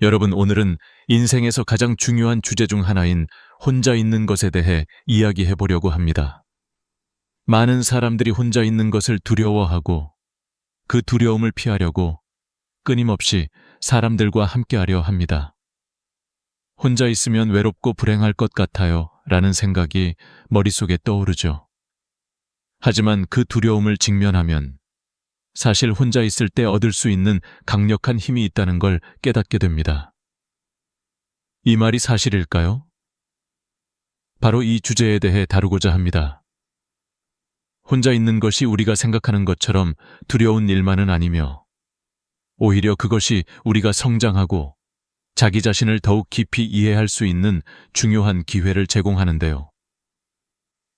여러분, 오늘은 인생에서 가장 중요한 주제 중 하나인 혼자 있는 것에 대해 이야기해 보려고 합니다. 많은 사람들이 혼자 있는 것을 두려워하고 그 두려움을 피하려고 끊임없이 사람들과 함께하려 합니다. 혼자 있으면 외롭고 불행할 것 같아요 라는 생각이 머릿속에 떠오르죠. 하지만 그 두려움을 직면하면 사실 혼자 있을 때 얻을 수 있는 강력한 힘이 있다는 걸 깨닫게 됩니다. 이 말이 사실일까요? 바로 이 주제에 대해 다루고자 합니다. 혼자 있는 것이 우리가 생각하는 것처럼 두려운 일만은 아니며 오히려 그것이 우리가 성장하고 자기 자신을 더욱 깊이 이해할 수 있는 중요한 기회를 제공하는데요.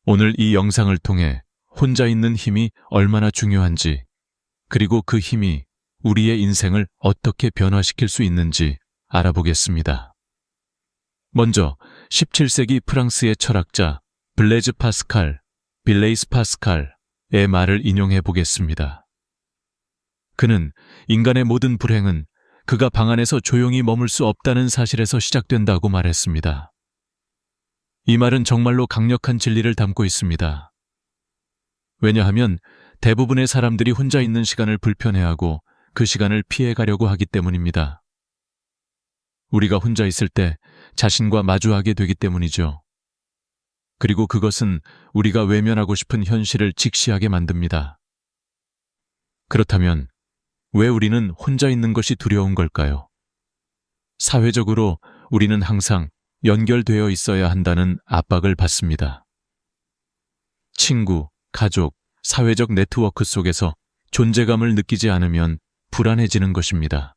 오늘 이 영상을 통해 혼자 있는 힘이 얼마나 중요한지, 그리고 그 힘이 우리의 인생을 어떻게 변화시킬 수 있는지 알아보겠습니다. 먼저 17세기 프랑스의 철학자 블레즈 파스칼, 빌레이스 파스칼의 말을 인용해 보겠습니다. 그는 인간의 모든 불행은 그가 방 안에서 조용히 머물 수 없다는 사실에서 시작된다고 말했습니다. 이 말은 정말로 강력한 진리를 담고 있습니다. 왜냐하면 대부분의 사람들이 혼자 있는 시간을 불편해하고 그 시간을 피해가려고 하기 때문입니다. 우리가 혼자 있을 때 자신과 마주하게 되기 때문이죠. 그리고 그것은 우리가 외면하고 싶은 현실을 직시하게 만듭니다. 그렇다면 왜 우리는 혼자 있는 것이 두려운 걸까요? 사회적으로 우리는 항상 연결되어 있어야 한다는 압박을 받습니다. 친구, 가족, 사회적 네트워크 속에서 존재감을 느끼지 않으면 불안해지는 것입니다.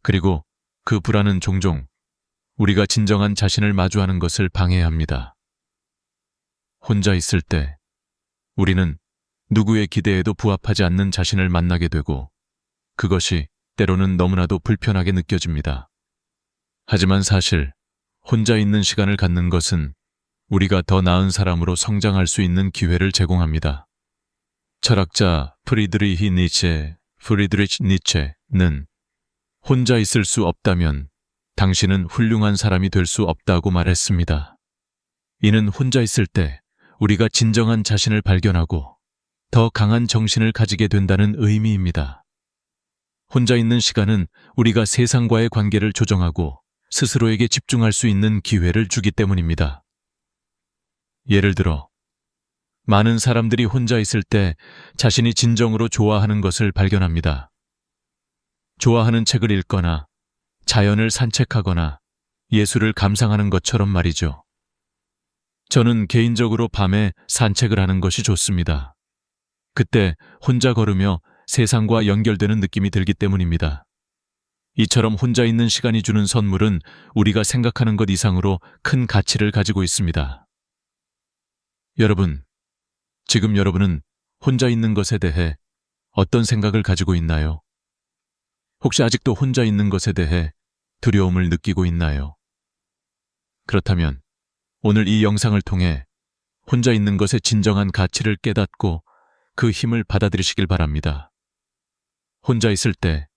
그리고 그 불안은 종종 우리가 진정한 자신을 마주하는 것을 방해합니다. 혼자 있을 때 우리는 누구의 기대에도 부합하지 않는 자신을 만나게 되고 그것이 때로는 너무나도 불편하게 느껴집니다. 하지만 사실 혼자 있는 시간을 갖는 것은 우리가 더 나은 사람으로 성장할 수 있는 기회를 제공합니다. 철학자 프리드리히 니체는 혼자 있을 수 없다면 당신은 훌륭한 사람이 될 수 없다고 말했습니다. 이는 혼자 있을 때 우리가 진정한 자신을 발견하고 더 강한 정신을 가지게 된다는 의미입니다. 혼자 있는 시간은 우리가 세상과의 관계를 조정하고 스스로에게 집중할 수 있는 기회를 주기 때문입니다. 예를 들어, 많은 사람들이 혼자 있을 때 자신이 진정으로 좋아하는 것을 발견합니다. 좋아하는 책을 읽거나 자연을 산책하거나 예술을 감상하는 것처럼 말이죠. 저는 개인적으로 밤에 산책을 하는 것이 좋습니다. 그때 혼자 걸으며 세상과 연결되는 느낌이 들기 때문입니다. 이처럼 혼자 있는 시간이 주는 선물은 우리가 생각하는 것 이상으로 큰 가치를 가지고 있습니다. 여러분, 지금 여러분은 혼자 있는 것에 대해 어떤 생각을 가지고 있나요? 혹시 아직도 혼자 있는 것에 대해 두려움을 느끼고 있나요? 그렇다면 오늘 이 영상을 통해 혼자 있는 것의 진정한 가치를 깨닫고 그 힘을 받아들이시길 바랍니다. 혼자 있을 때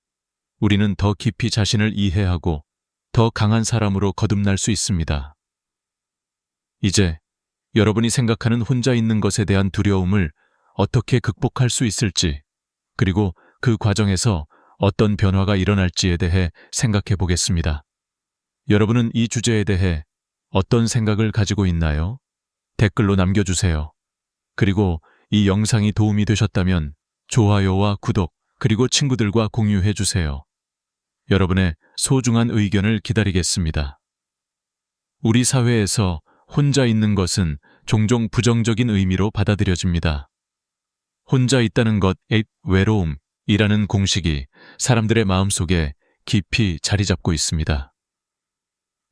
우리는 더 깊이 자신을 이해하고 더 강한 사람으로 거듭날 수 있습니다. 이제 여러분이 생각하는 혼자 있는 것에 대한 두려움을 어떻게 극복할 수 있을지, 그리고 그 과정에서 어떤 변화가 일어날지에 대해 생각해 보겠습니다. 여러분은 이 주제에 대해 어떤 생각을 가지고 있나요? 댓글로 남겨주세요. 그리고 이 영상이 도움이 되셨다면 좋아요와 구독, 그리고 친구들과 공유해 주세요. 여러분의 소중한 의견을 기다리겠습니다. 우리 사회에서 혼자 있는 것은 종종 부정적인 의미로 받아들여집니다. 혼자 있다는 것, 외로움이라는 공식이 사람들의 마음속에 깊이 자리 잡고 있습니다.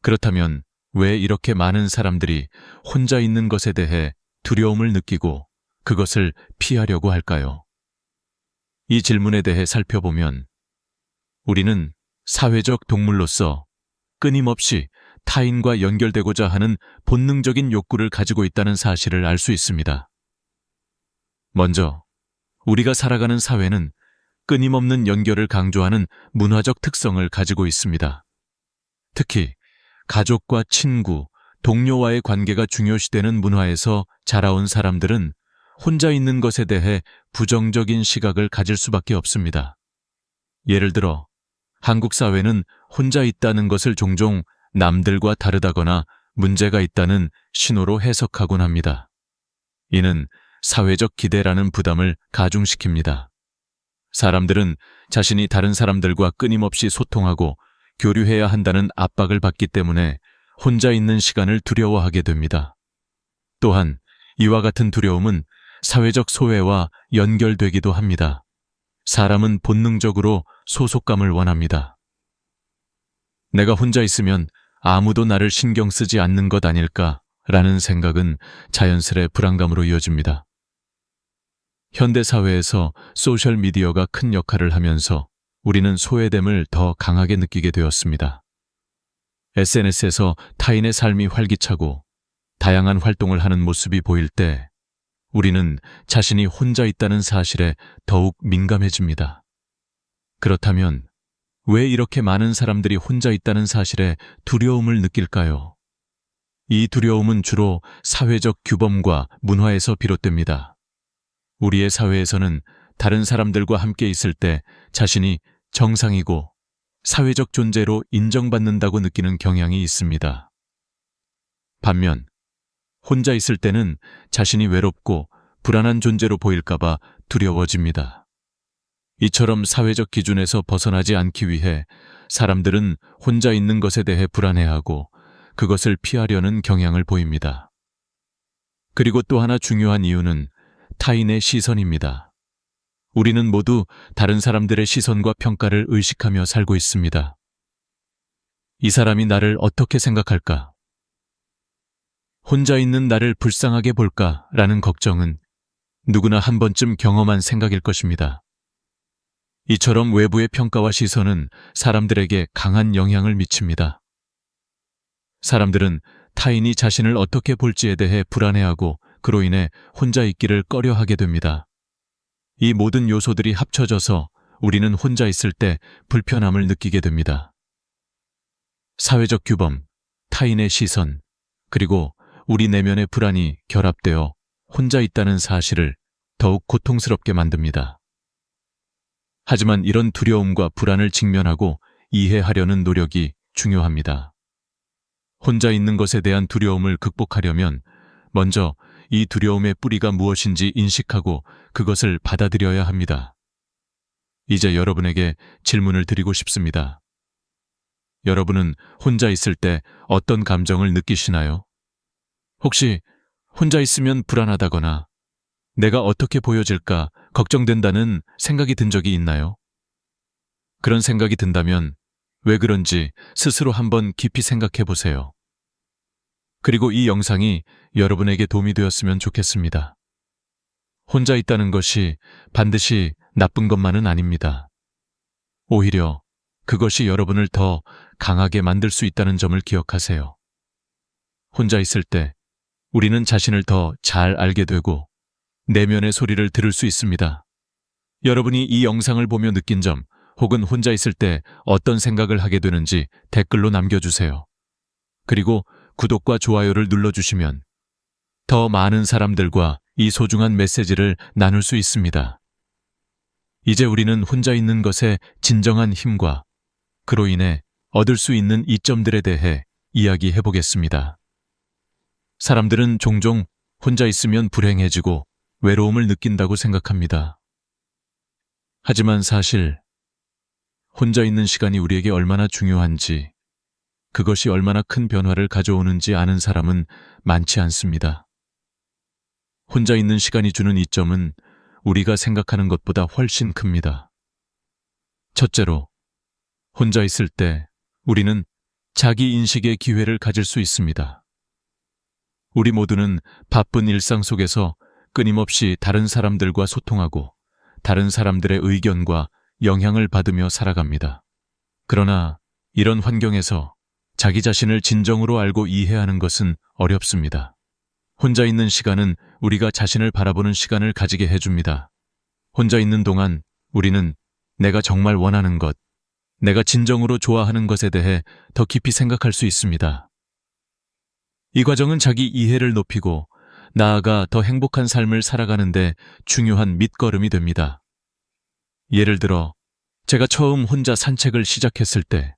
그렇다면 왜 이렇게 많은 사람들이 혼자 있는 것에 대해 두려움을 느끼고 그것을 피하려고 할까요? 이 질문에 대해 살펴보면 우리는 사회적 동물로서 끊임없이 타인과 연결되고자 하는 본능적인 욕구를 가지고 있다는 사실을 알 수 있습니다. 먼저, 우리가 살아가는 사회는 끊임없는 연결을 강조하는 문화적 특성을 가지고 있습니다. 특히 가족과 친구, 동료와의 관계가 중요시되는 문화에서 자라온 사람들은 혼자 있는 것에 대해 부정적인 시각을 가질 수밖에 없습니다. 예를 들어 한국 사회는 혼자 있다는 것을 종종 남들과 다르다거나 문제가 있다는 신호로 해석하곤 합니다. 이는 사회적 기대라는 부담을 가중시킵니다. 사람들은 자신이 다른 사람들과 끊임없이 소통하고 교류해야 한다는 압박을 받기 때문에 혼자 있는 시간을 두려워하게 됩니다. 또한 이와 같은 두려움은 사회적 소외와 연결되기도 합니다. 사람은 본능적으로 소속감을 원합니다. 내가 혼자 있으면 아무도 나를 신경 쓰지 않는 것 아닐까라는 생각은 자연스레 불안감으로 이어집니다. 현대 사회에서 소셜미디어가 큰 역할을 하면서 우리는 소외됨을 더 강하게 느끼게 되었습니다. SNS에서 타인의 삶이 활기차고 다양한 활동을 하는 모습이 보일 때 우리는 자신이 혼자 있다는 사실에 더욱 민감해집니다. 그렇다면 왜 이렇게 많은 사람들이 혼자 있다는 사실에 두려움을 느낄까요? 이 두려움은 주로 사회적 규범과 문화에서 비롯됩니다. 우리의 사회에서는 다른 사람들과 함께 있을 때 자신이 정상이고 사회적 존재로 인정받는다고 느끼는 경향이 있습니다. 반면 혼자 있을 때는 자신이 외롭고 불안한 존재로 보일까봐 두려워집니다. 이처럼 사회적 기준에서 벗어나지 않기 위해 사람들은 혼자 있는 것에 대해 불안해하고 그것을 피하려는 경향을 보입니다. 그리고 또 하나 중요한 이유는 타인의 시선입니다. 우리는 모두 다른 사람들의 시선과 평가를 의식하며 살고 있습니다. 이 사람이 나를 어떻게 생각할까? 혼자 있는 나를 불쌍하게 볼까라는 걱정은 누구나 한 번쯤 경험한 생각일 것입니다. 이처럼 외부의 평가와 시선은 사람들에게 강한 영향을 미칩니다. 사람들은 타인이 자신을 어떻게 볼지에 대해 불안해하고 그로 인해 혼자 있기를 꺼려하게 됩니다. 이 모든 요소들이 합쳐져서 우리는 혼자 있을 때 불편함을 느끼게 됩니다. 사회적 규범, 타인의 시선, 그리고 우리 내면의 불안이 결합되어 혼자 있다는 사실을 더욱 고통스럽게 만듭니다. 하지만 이런 두려움과 불안을 직면하고 이해하려는 노력이 중요합니다. 혼자 있는 것에 대한 두려움을 극복하려면 먼저 이 두려움의 뿌리가 무엇인지 인식하고 그것을 받아들여야 합니다. 이제 여러분에게 질문을 드리고 싶습니다. 여러분은 혼자 있을 때 어떤 감정을 느끼시나요? 혹시 혼자 있으면 불안하다거나 내가 어떻게 보여질까 걱정된다는 생각이 든 적이 있나요? 그런 생각이 든다면 왜 그런지 스스로 한번 깊이 생각해 보세요. 그리고 이 영상이 여러분에게 도움이 되었으면 좋겠습니다. 혼자 있다는 것이 반드시 나쁜 것만은 아닙니다. 오히려 그것이 여러분을 더 강하게 만들 수 있다는 점을 기억하세요. 혼자 있을 때 우리는 자신을 더 잘 알게 되고 내면의 소리를 들을 수 있습니다. 여러분이 이 영상을 보며 느낀 점 혹은 혼자 있을 때 어떤 생각을 하게 되는지 댓글로 남겨주세요. 그리고 구독과 좋아요를 눌러주시면 더 많은 사람들과 이 소중한 메시지를 나눌 수 있습니다. 이제 우리는 혼자 있는 것의 진정한 힘과 그로 인해 얻을 수 있는 이점들에 대해 이야기해 보겠습니다. 사람들은 종종 혼자 있으면 불행해지고 외로움을 느낀다고 생각합니다. 하지만 사실 혼자 있는 시간이 우리에게 얼마나 중요한지, 그것이 얼마나 큰 변화를 가져오는지 아는 사람은 많지 않습니다. 혼자 있는 시간이 주는 이점은 우리가 생각하는 것보다 훨씬 큽니다. 첫째로, 혼자 있을 때 우리는 자기 인식의 기회를 가질 수 있습니다. 우리 모두는 바쁜 일상 속에서 끊임없이 다른 사람들과 소통하고 다른 사람들의 의견과 영향을 받으며 살아갑니다. 그러나 이런 환경에서 자기 자신을 진정으로 알고 이해하는 것은 어렵습니다. 혼자 있는 시간은 우리가 자신을 바라보는 시간을 가지게 해줍니다. 혼자 있는 동안 우리는 내가 정말 원하는 것, 내가 진정으로 좋아하는 것에 대해 더 깊이 생각할 수 있습니다. 이 과정은 자기 이해를 높이고 나아가 더 행복한 삶을 살아가는데 중요한 밑거름이 됩니다. 예를 들어, 제가 처음 혼자 산책을 시작했을 때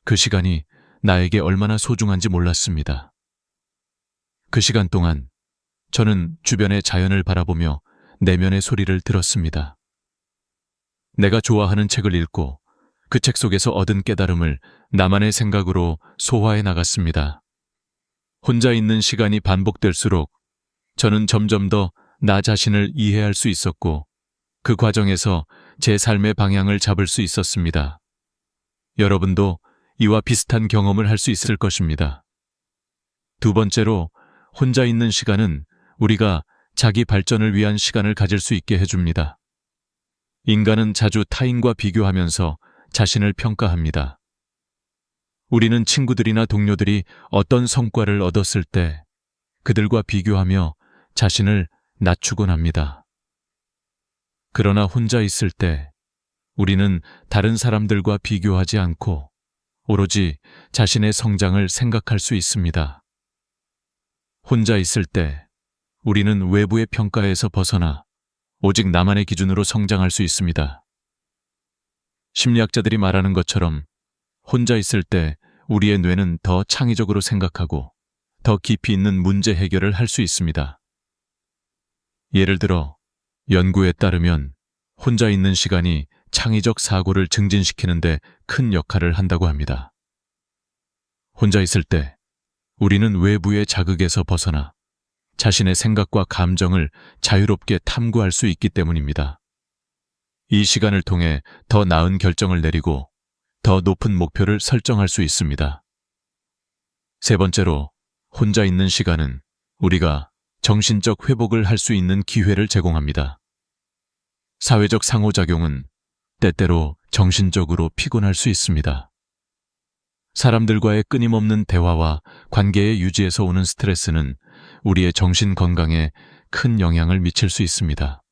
그 시간이 나에게 얼마나 소중한지 몰랐습니다. 그 시간 동안 저는 주변의 자연을 바라보며 내면의 소리를 들었습니다. 내가 좋아하는 책을 읽고 그 책 속에서 얻은 깨달음을 나만의 생각으로 소화해 나갔습니다. 혼자 있는 시간이 반복될수록 저는 점점 더 나 자신을 이해할 수 있었고 그 과정에서 제 삶의 방향을 잡을 수 있었습니다. 여러분도 이와 비슷한 경험을 할 수 있을 것입니다. 두 번째로, 혼자 있는 시간은 우리가 자기 발전을 위한 시간을 가질 수 있게 해줍니다. 인간은 자주 타인과 비교하면서 자신을 평가합니다. 우리는 친구들이나 동료들이 어떤 성과를 얻었을 때 그들과 비교하며 자신을 낮추곤 합니다. 그러나 혼자 있을 때 우리는 다른 사람들과 비교하지 않고 오로지 자신의 성장을 생각할 수 있습니다. 혼자 있을 때 우리는 외부의 평가에서 벗어나 오직 나만의 기준으로 성장할 수 있습니다. 심리학자들이 말하는 것처럼 혼자 있을 때 우리의 뇌는 더 창의적으로 생각하고 더 깊이 있는 문제 해결을 할 수 있습니다. 예를 들어, 연구에 따르면 혼자 있는 시간이 창의적 사고를 증진시키는 데 큰 역할을 한다고 합니다. 혼자 있을 때 우리는 외부의 자극에서 벗어나 자신의 생각과 감정을 자유롭게 탐구할 수 있기 때문입니다. 이 시간을 통해 더 나은 결정을 내리고 더 높은 목표를 설정할 수 있습니다. 세 번째로, 혼자 있는 시간은 우리가 정신적 회복을 할 수 있는 기회를 제공합니다. 사회적 상호작용은 때때로 정신적으로 피곤할 수 있습니다. 사람들과의 끊임없는 대화와 관계의 유지에서 오는 스트레스는 우리의 정신 건강에 큰 영향을 미칠 수 있습니다.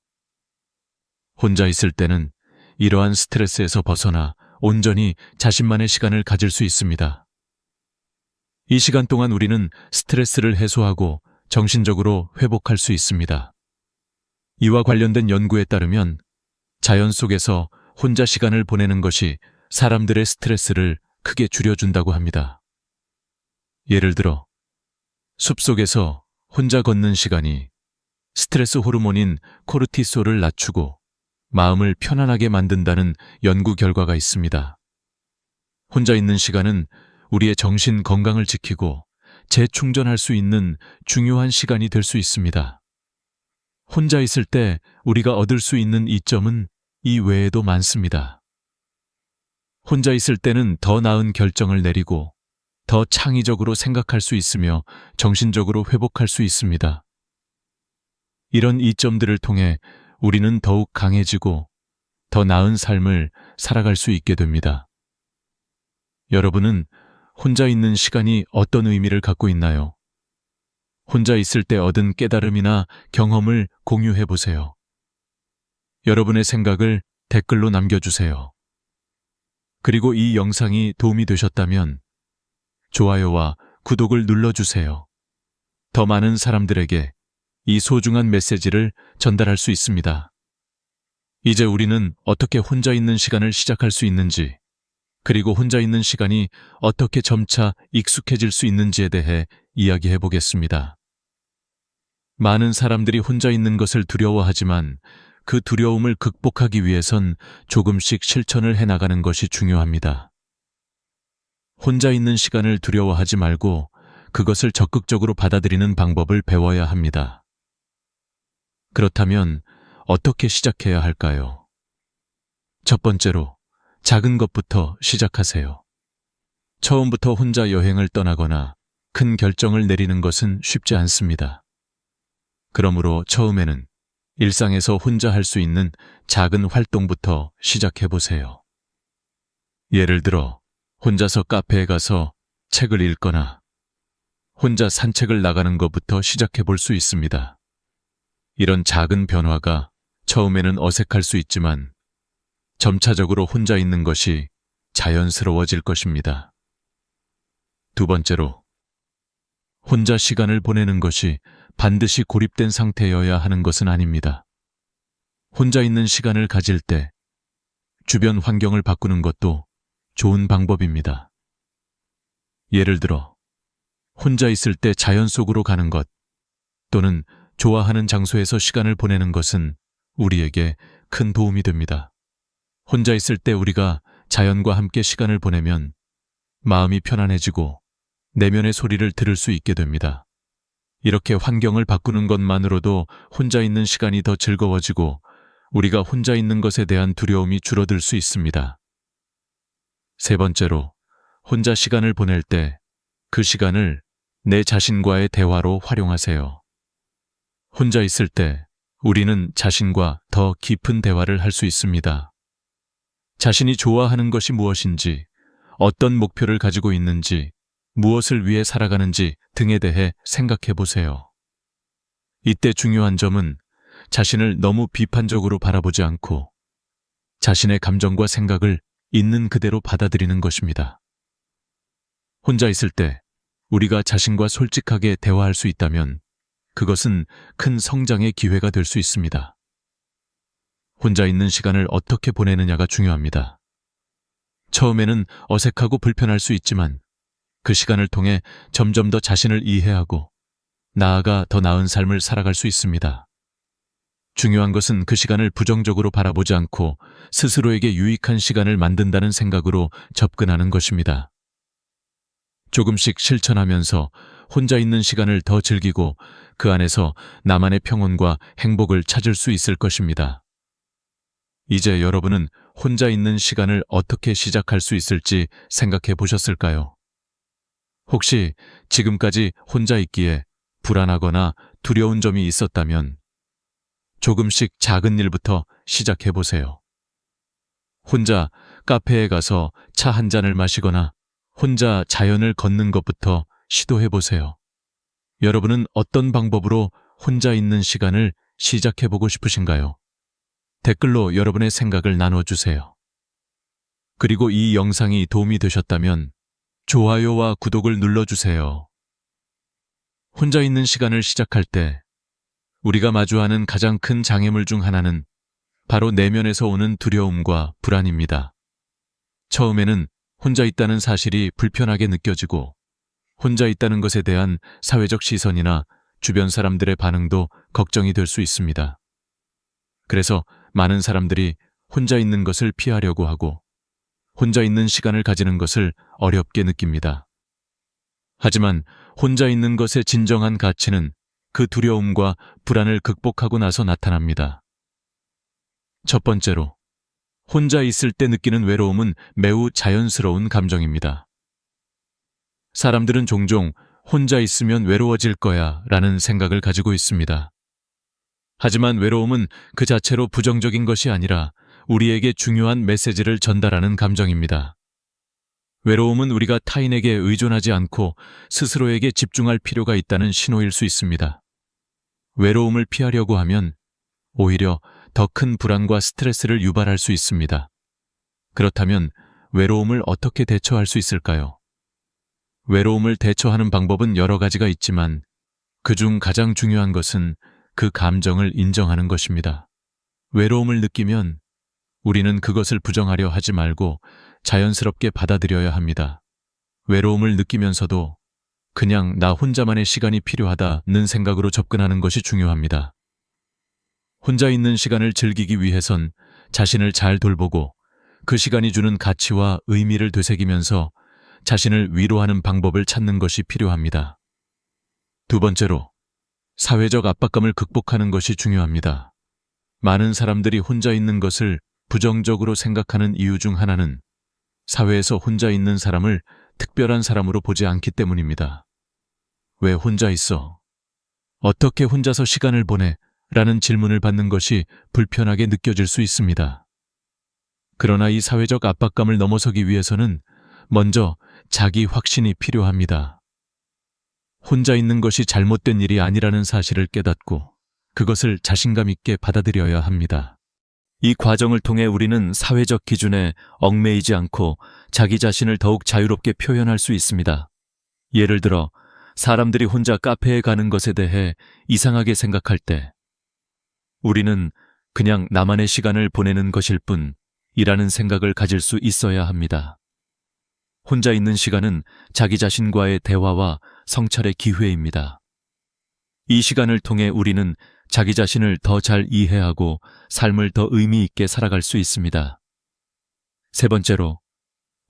혼자 있을 때는 이러한 스트레스에서 벗어나 온전히 자신만의 시간을 가질 수 있습니다. 이 시간 동안 우리는 스트레스를 해소하고 정신적으로 회복할 수 있습니다. 이와 관련된 연구에 따르면 자연 속에서 혼자 시간을 보내는 것이 사람들의 스트레스를 크게 줄여준다고 합니다. 예를 들어, 숲속에서 혼자 걷는 시간이 스트레스 호르몬인 코르티솔을 낮추고 마음을 편안하게 만든다는 연구 결과가 있습니다. 혼자 있는 시간은 우리의 정신 건강을 지키고 재충전할 수 있는 중요한 시간이 될 수 있습니다. 혼자 있을 때 우리가 얻을 수 있는 이점은 이 외에도 많습니다. 혼자 있을 때는 더 나은 결정을 내리고 더 창의적으로 생각할 수 있으며 정신적으로 회복할 수 있습니다. 이런 이점들을 통해 우리는 더욱 강해지고 더 나은 삶을 살아갈 수 있게 됩니다. 여러분은 혼자 있는 시간이 어떤 의미를 갖고 있나요? 혼자 있을 때 얻은 깨달음이나 경험을 공유해 보세요. 여러분의 생각을 댓글로 남겨주세요. 그리고 이 영상이 도움이 되셨다면 좋아요와 구독을 눌러주세요. 더 많은 사람들에게 이 소중한 메시지를 전달할 수 있습니다. 이제 우리는 어떻게 혼자 있는 시간을 시작할 수 있는지, 그리고 혼자 있는 시간이 어떻게 점차 익숙해질 수 있는지에 대해 이야기해 보겠습니다. 많은 사람들이 혼자 있는 것을 두려워하지만 그 두려움을 극복하기 위해선 조금씩 실천을 해나가는 것이 중요합니다. 혼자 있는 시간을 두려워하지 말고 그것을 적극적으로 받아들이는 방법을 배워야 합니다. 그렇다면 어떻게 시작해야 할까요? 첫 번째로, 작은 것부터 시작하세요. 처음부터 혼자 여행을 떠나거나 큰 결정을 내리는 것은 쉽지 않습니다. 그러므로 처음에는 일상에서 혼자 할 수 있는 작은 활동부터 시작해 보세요. 예를 들어, 혼자서 카페에 가서 책을 읽거나 혼자 산책을 나가는 것부터 시작해 볼 수 있습니다. 이런 작은 변화가 처음에는 어색할 수 있지만 점차적으로 혼자 있는 것이 자연스러워질 것입니다. 두 번째로, 혼자 시간을 보내는 것이 반드시 고립된 상태여야 하는 것은 아닙니다. 혼자 있는 시간을 가질 때 주변 환경을 바꾸는 것도 좋은 방법입니다. 예를 들어, 혼자 있을 때 자연 속으로 가는 것, 또는 좋아하는 장소에서 시간을 보내는 것은 우리에게 큰 도움이 됩니다. 혼자 있을 때 우리가 자연과 함께 시간을 보내면 마음이 편안해지고 내면의 소리를 들을 수 있게 됩니다. 이렇게 환경을 바꾸는 것만으로도 혼자 있는 시간이 더 즐거워지고 우리가 혼자 있는 것에 대한 두려움이 줄어들 수 있습니다. 세 번째로, 혼자 시간을 보낼 때 그 시간을 내 자신과의 대화로 활용하세요. 혼자 있을 때 우리는 자신과 더 깊은 대화를 할 수 있습니다. 자신이 좋아하는 것이 무엇인지, 어떤 목표를 가지고 있는지, 무엇을 위해 살아가는지 등에 대해 생각해 보세요. 이때 중요한 점은 자신을 너무 비판적으로 바라보지 않고 자신의 감정과 생각을 있는 그대로 받아들이는 것입니다. 혼자 있을 때 우리가 자신과 솔직하게 대화할 수 있다면 그것은 큰 성장의 기회가 될 수 있습니다. 혼자 있는 시간을 어떻게 보내느냐가 중요합니다. 처음에는 어색하고 불편할 수 있지만 그 시간을 통해 점점 더 자신을 이해하고 나아가 더 나은 삶을 살아갈 수 있습니다. 중요한 것은 그 시간을 부정적으로 바라보지 않고 스스로에게 유익한 시간을 만든다는 생각으로 접근하는 것입니다. 조금씩 실천하면서 혼자 있는 시간을 더 즐기고 그 안에서 나만의 평온과 행복을 찾을 수 있을 것입니다. 이제 여러분은 혼자 있는 시간을 어떻게 시작할 수 있을지 생각해 보셨을까요? 혹시 지금까지 혼자 있기에 불안하거나 두려운 점이 있었다면 조금씩 작은 일부터 시작해 보세요. 혼자 카페에 가서 차 한 잔을 마시거나 혼자 자연을 걷는 것부터 시도해 보세요. 여러분은 어떤 방법으로 혼자 있는 시간을 시작해 보고 싶으신가요? 댓글로 여러분의 생각을 나눠주세요. 그리고 이 영상이 도움이 되셨다면 좋아요와 구독을 눌러주세요. 혼자 있는 시간을 시작할 때 우리가 마주하는 가장 큰 장애물 중 하나는 바로 내면에서 오는 두려움과 불안입니다. 처음에는 혼자 있다는 사실이 불편하게 느껴지고 혼자 있다는 것에 대한 사회적 시선이나 주변 사람들의 반응도 걱정이 될 수 있습니다. 그래서 많은 사람들이 혼자 있는 것을 피하려고 하고 혼자 있는 시간을 가지는 것을 어렵게 느낍니다. 하지만 혼자 있는 것의 진정한 가치는 그 두려움과 불안을 극복하고 나서 나타납니다. 첫 번째로, 혼자 있을 때 느끼는 외로움은 매우 자연스러운 감정입니다. 사람들은 종종 혼자 있으면 외로워질 거야 라는 생각을 가지고 있습니다. 하지만 외로움은 그 자체로 부정적인 것이 아니라 우리에게 중요한 메시지를 전달하는 감정입니다. 외로움은 우리가 타인에게 의존하지 않고 스스로에게 집중할 필요가 있다는 신호일 수 있습니다. 외로움을 피하려고 하면 오히려 더 큰 불안과 스트레스를 유발할 수 있습니다. 그렇다면 외로움을 어떻게 대처할 수 있을까요? 외로움을 대처하는 방법은 여러 가지가 있지만 그중 가장 중요한 것은 그 감정을 인정하는 것입니다. 외로움을 느끼면 우리는 그것을 부정하려 하지 말고 자연스럽게 받아들여야 합니다. 외로움을 느끼면서도 그냥 나 혼자만의 시간이 필요하다는 생각으로 접근하는 것이 중요합니다. 혼자 있는 시간을 즐기기 위해선 자신을 잘 돌보고 그 시간이 주는 가치와 의미를 되새기면서 자신을 위로하는 방법을 찾는 것이 필요합니다. 두 번째로, 사회적 압박감을 극복하는 것이 중요합니다. 많은 사람들이 혼자 있는 것을 부정적으로 생각하는 이유 중 하나는 사회에서 혼자 있는 사람을 특별한 사람으로 보지 않기 때문입니다. 왜 혼자 있어? 어떻게 혼자서 시간을 보내? 라는 질문을 받는 것이 불편하게 느껴질 수 있습니다. 그러나 이 사회적 압박감을 넘어서기 위해서는 먼저 자기 확신이 필요합니다. 혼자 있는 것이 잘못된 일이 아니라는 사실을 깨닫고 그것을 자신감 있게 받아들여야 합니다. 이 과정을 통해 우리는 사회적 기준에 얽매이지 않고 자기 자신을 더욱 자유롭게 표현할 수 있습니다. 예를 들어, 사람들이 혼자 카페에 가는 것에 대해 이상하게 생각할 때, 우리는 그냥 나만의 시간을 보내는 것일 뿐이라는 생각을 가질 수 있어야 합니다. 혼자 있는 시간은 자기 자신과의 대화와 성찰의 기회입니다. 이 시간을 통해 우리는 자기 자신을 더 잘 이해하고 삶을 더 의미 있게 살아갈 수 있습니다. 세 번째로,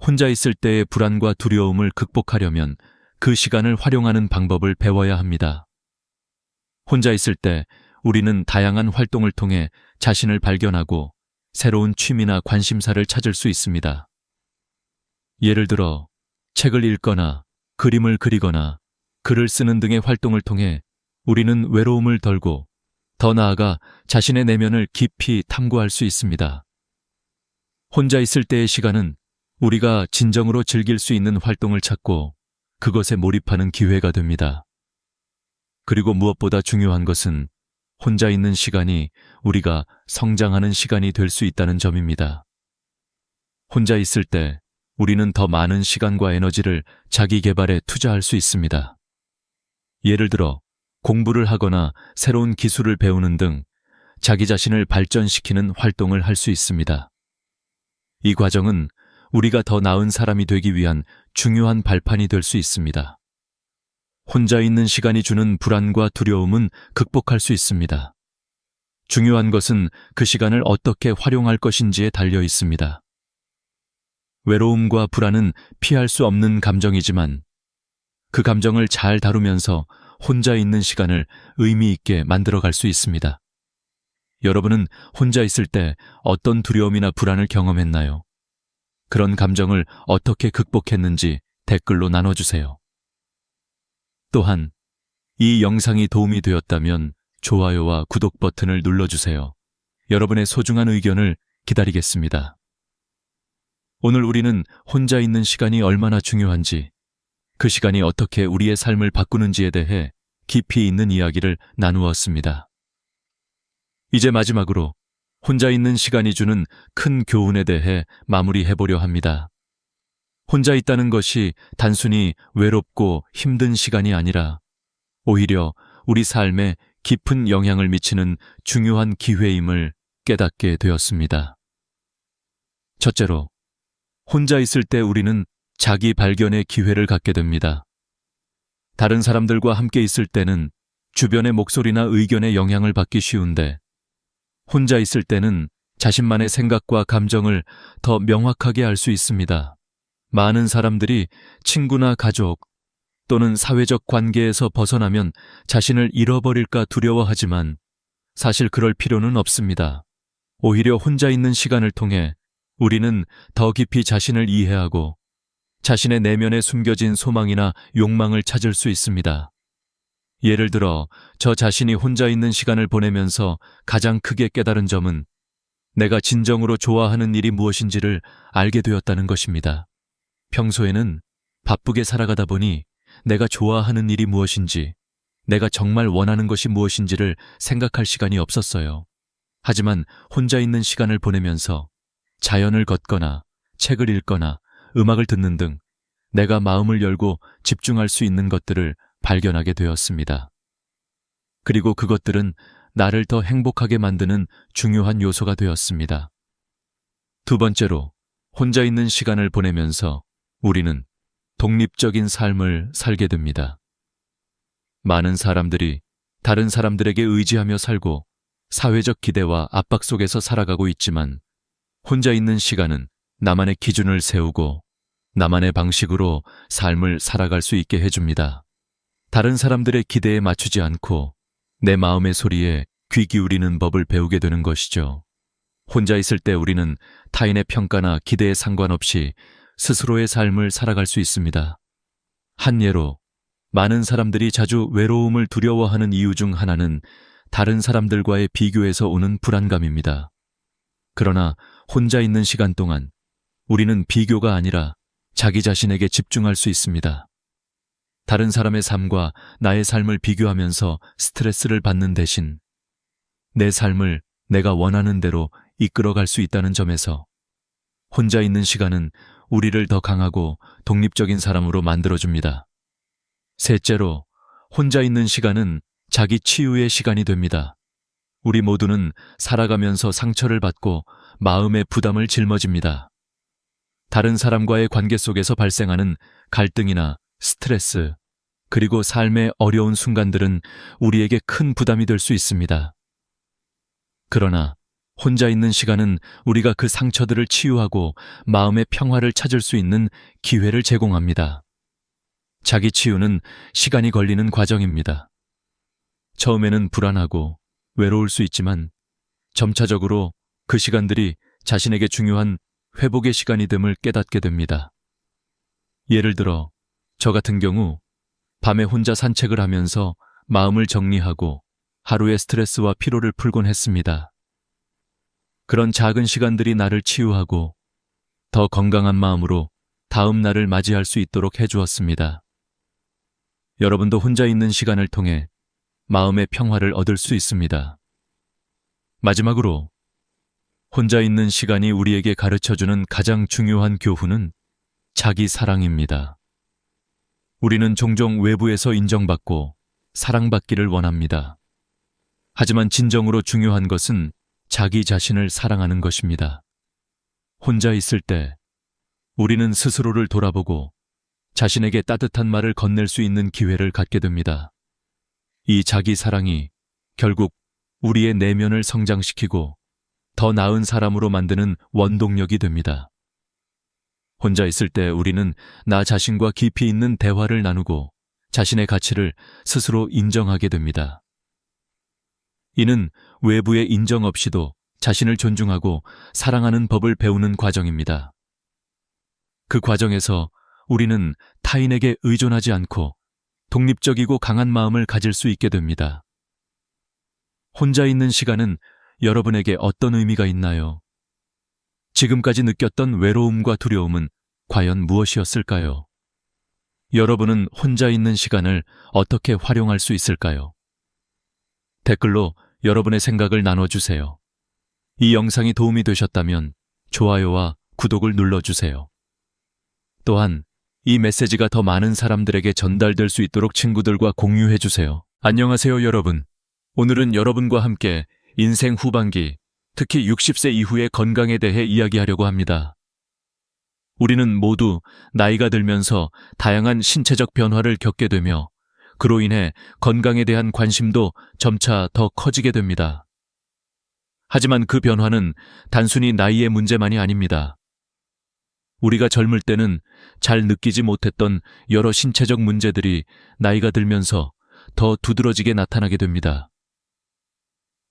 혼자 있을 때의 불안과 두려움을 극복하려면 그 시간을 활용하는 방법을 배워야 합니다. 혼자 있을 때 우리는 다양한 활동을 통해 자신을 발견하고 새로운 취미나 관심사를 찾을 수 있습니다. 예를 들어, 책을 읽거나 그림을 그리거나 글을 쓰는 등의 활동을 통해 우리는 외로움을 덜고 더 나아가 자신의 내면을 깊이 탐구할 수 있습니다. 혼자 있을 때의 시간은 우리가 진정으로 즐길 수 있는 활동을 찾고 그것에 몰입하는 기회가 됩니다. 그리고 무엇보다 중요한 것은 혼자 있는 시간이 우리가 성장하는 시간이 될 수 있다는 점입니다. 혼자 있을 때 우리는 더 많은 시간과 에너지를 자기 개발에 투자할 수 있습니다. 예를 들어, 공부를 하거나 새로운 기술을 배우는 등 자기 자신을 발전시키는 활동을 할 수 있습니다. 이 과정은 우리가 더 나은 사람이 되기 위한 중요한 발판이 될 수 있습니다. 혼자 있는 시간이 주는 불안과 두려움은 극복할 수 있습니다. 중요한 것은 그 시간을 어떻게 활용할 것인지에 달려 있습니다. 외로움과 불안은 피할 수 없는 감정이지만 그 감정을 잘 다루면서 혼자 있는 시간을 의미 있게 만들어갈 수 있습니다. 여러분은 혼자 있을 때 어떤 두려움이나 불안을 경험했나요? 그런 감정을 어떻게 극복했는지 댓글로 나눠주세요. 또한 이 영상이 도움이 되었다면 좋아요와 구독 버튼을 눌러주세요. 여러분의 소중한 의견을 기다리겠습니다. 오늘 우리는 혼자 있는 시간이 얼마나 중요한지, 그 시간이 어떻게 우리의 삶을 바꾸는지에 대해 깊이 있는 이야기를 나누었습니다. 이제 마지막으로 혼자 있는 시간이 주는 큰 교훈에 대해 마무리해보려 합니다. 혼자 있다는 것이 단순히 외롭고 힘든 시간이 아니라 오히려 우리 삶에 깊은 영향을 미치는 중요한 기회임을 깨닫게 되었습니다. 첫째로, 혼자 있을 때 우리는 자기 발견의 기회를 갖게 됩니다. 다른 사람들과 함께 있을 때는 주변의 목소리나 의견에 영향을 받기 쉬운데, 혼자 있을 때는 자신만의 생각과 감정을 더 명확하게 알 수 있습니다. 많은 사람들이 친구나 가족 또는 사회적 관계에서 벗어나면 자신을 잃어버릴까 두려워하지만 사실 그럴 필요는 없습니다. 오히려 혼자 있는 시간을 통해 우리는 더 깊이 자신을 이해하고 자신의 내면에 숨겨진 소망이나 욕망을 찾을 수 있습니다. 예를 들어, 저 자신이 혼자 있는 시간을 보내면서 가장 크게 깨달은 점은 내가 진정으로 좋아하는 일이 무엇인지를 알게 되었다는 것입니다. 평소에는 바쁘게 살아가다 보니 내가 좋아하는 일이 무엇인지, 내가 정말 원하는 것이 무엇인지를 생각할 시간이 없었어요. 하지만 혼자 있는 시간을 보내면서 자연을 걷거나 책을 읽거나 음악을 듣는 등 내가 마음을 열고 집중할 수 있는 것들을 발견하게 되었습니다. 그리고 그것들은 나를 더 행복하게 만드는 중요한 요소가 되었습니다. 두 번째로, 혼자 있는 시간을 보내면서 우리는 독립적인 삶을 살게 됩니다. 많은 사람들이 다른 사람들에게 의지하며 살고 사회적 기대와 압박 속에서 살아가고 있지만 혼자 있는 시간은 나만의 기준을 세우고 나만의 방식으로 삶을 살아갈 수 있게 해줍니다. 다른 사람들의 기대에 맞추지 않고 내 마음의 소리에 귀 기울이는 법을 배우게 되는 것이죠. 혼자 있을 때 우리는 타인의 평가나 기대에 상관없이 스스로의 삶을 살아갈 수 있습니다. 한 예로, 많은 사람들이 자주 외로움을 두려워하는 이유 중 하나는 다른 사람들과의 비교에서 오는 불안감입니다. 그러나 혼자 있는 시간 동안 우리는 비교가 아니라 자기 자신에게 집중할 수 있습니다. 다른 사람의 삶과 나의 삶을 비교하면서 스트레스를 받는 대신 내 삶을 내가 원하는 대로 이끌어갈 수 있다는 점에서 혼자 있는 시간은 우리를 더 강하고 독립적인 사람으로 만들어줍니다. 셋째로, 혼자 있는 시간은 자기 치유의 시간이 됩니다. 우리 모두는 살아가면서 상처를 받고 마음의 부담을 짊어집니다. 다른 사람과의 관계 속에서 발생하는 갈등이나 스트레스, 그리고 삶의 어려운 순간들은 우리에게 큰 부담이 될 수 있습니다. 그러나 혼자 있는 시간은 우리가 그 상처들을 치유하고 마음의 평화를 찾을 수 있는 기회를 제공합니다. 자기 치유는 시간이 걸리는 과정입니다. 처음에는 불안하고 외로울 수 있지만 점차적으로 그 시간들이 자신에게 중요한 회복의 시간이 됨을 깨닫게 됩니다. 예를 들어 저 같은 경우 밤에 혼자 산책을 하면서 마음을 정리하고 하루의 스트레스와 피로를 풀곤 했습니다. 그런 작은 시간들이 나를 치유하고 더 건강한 마음으로 다음 날을 맞이할 수 있도록 해주었습니다. 여러분도 혼자 있는 시간을 통해 마음의 평화를 얻을 수 있습니다. 마지막으로, 혼자 있는 시간이 우리에게 가르쳐주는 가장 중요한 교훈은 자기 사랑입니다. 우리는 종종 외부에서 인정받고 사랑받기를 원합니다. 하지만 진정으로 중요한 것은 자기 자신을 사랑하는 것입니다. 혼자 있을 때 우리는 스스로를 돌아보고 자신에게 따뜻한 말을 건넬 수 있는 기회를 갖게 됩니다. 이 자기 사랑이 결국 우리의 내면을 성장시키고 더 나은 사람으로 만드는 원동력이 됩니다. 혼자 있을 때 우리는 나 자신과 깊이 있는 대화를 나누고 자신의 가치를 스스로 인정하게 됩니다. 이는 외부의 인정 없이도 자신을 존중하고 사랑하는 법을 배우는 과정입니다. 그 과정에서 우리는 타인에게 의존하지 않고 독립적이고 강한 마음을 가질 수 있게 됩니다. 혼자 있는 시간은 여러분에게 어떤 의미가 있나요? 지금까지 느꼈던 외로움과 두려움은 과연 무엇이었을까요? 여러분은 혼자 있는 시간을 어떻게 활용할 수 있을까요? 댓글로 여러분의 생각을 나눠주세요. 이 영상이 도움이 되셨다면 좋아요와 구독을 눌러주세요. 또한 이 메시지가 더 많은 사람들에게 전달될 수 있도록 친구들과 공유해주세요. 안녕하세요, 여러분. 오늘은 여러분과 함께 인생 후반기, 특히 60세 이후의 건강에 대해 이야기하려고 합니다. 우리는 모두 나이가 들면서 다양한 신체적 변화를 겪게 되며 그로 인해 건강에 대한 관심도 점차 더 커지게 됩니다. 하지만 그 변화는 단순히 나이의 문제만이 아닙니다. 우리가 젊을 때는 잘 느끼지 못했던 여러 신체적 문제들이 나이가 들면서 더 두드러지게 나타나게 됩니다.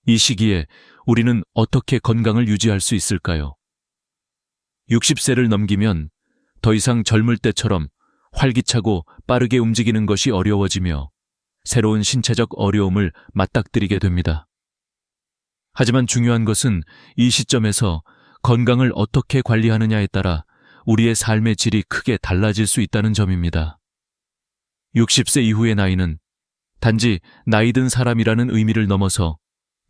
이 시기에 우리는 어떻게 건강을 유지할 수 있을까요? 60세를 넘기면 더 이상 젊을 때처럼 활기차고 빠르게 움직이는 것이 어려워지며 새로운 신체적 어려움을 맞닥뜨리게 됩니다. 하지만 중요한 것은 이 시점에서 건강을 어떻게 관리하느냐에 따라 우리의 삶의 질이 크게 달라질 수 있다는 점입니다. 60세 이후의 나이는 단지 나이 든 사람이라는 의미를 넘어서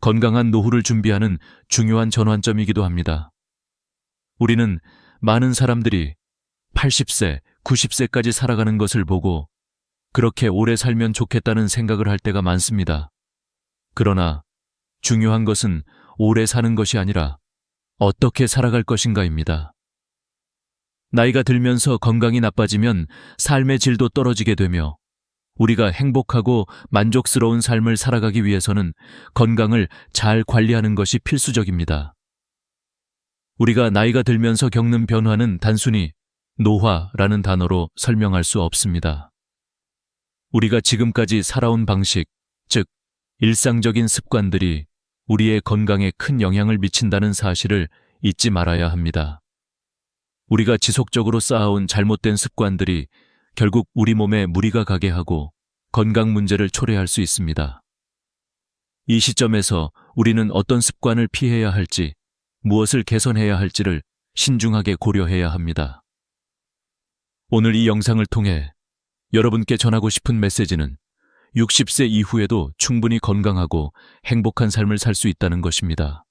건강한 노후를 준비하는 중요한 전환점이기도 합니다. 우리는 많은 사람들이 80세, 90세까지 살아가는 것을 보고 그렇게 오래 살면 좋겠다는 생각을 할 때가 많습니다. 그러나 중요한 것은 오래 사는 것이 아니라 어떻게 살아갈 것인가입니다. 나이가 들면서 건강이 나빠지면 삶의 질도 떨어지게 되며 우리가 행복하고 만족스러운 삶을 살아가기 위해서는 건강을 잘 관리하는 것이 필수적입니다. 우리가 나이가 들면서 겪는 변화는 단순히 노화라는 단어로 설명할 수 없습니다. 우리가 지금까지 살아온 방식, 즉 일상적인 습관들이 우리의 건강에 큰 영향을 미친다는 사실을 잊지 말아야 합니다. 우리가 지속적으로 쌓아온 잘못된 습관들이 결국 우리 몸에 무리가 가게 하고 건강 문제를 초래할 수 있습니다. 이 시점에서 우리는 어떤 습관을 피해야 할지, 무엇을 개선해야 할지를 신중하게 고려해야 합니다. 오늘 이 영상을 통해 여러분께 전하고 싶은 메시지는 60세 이후에도 충분히 건강하고 행복한 삶을 살 수 있다는 것입니다.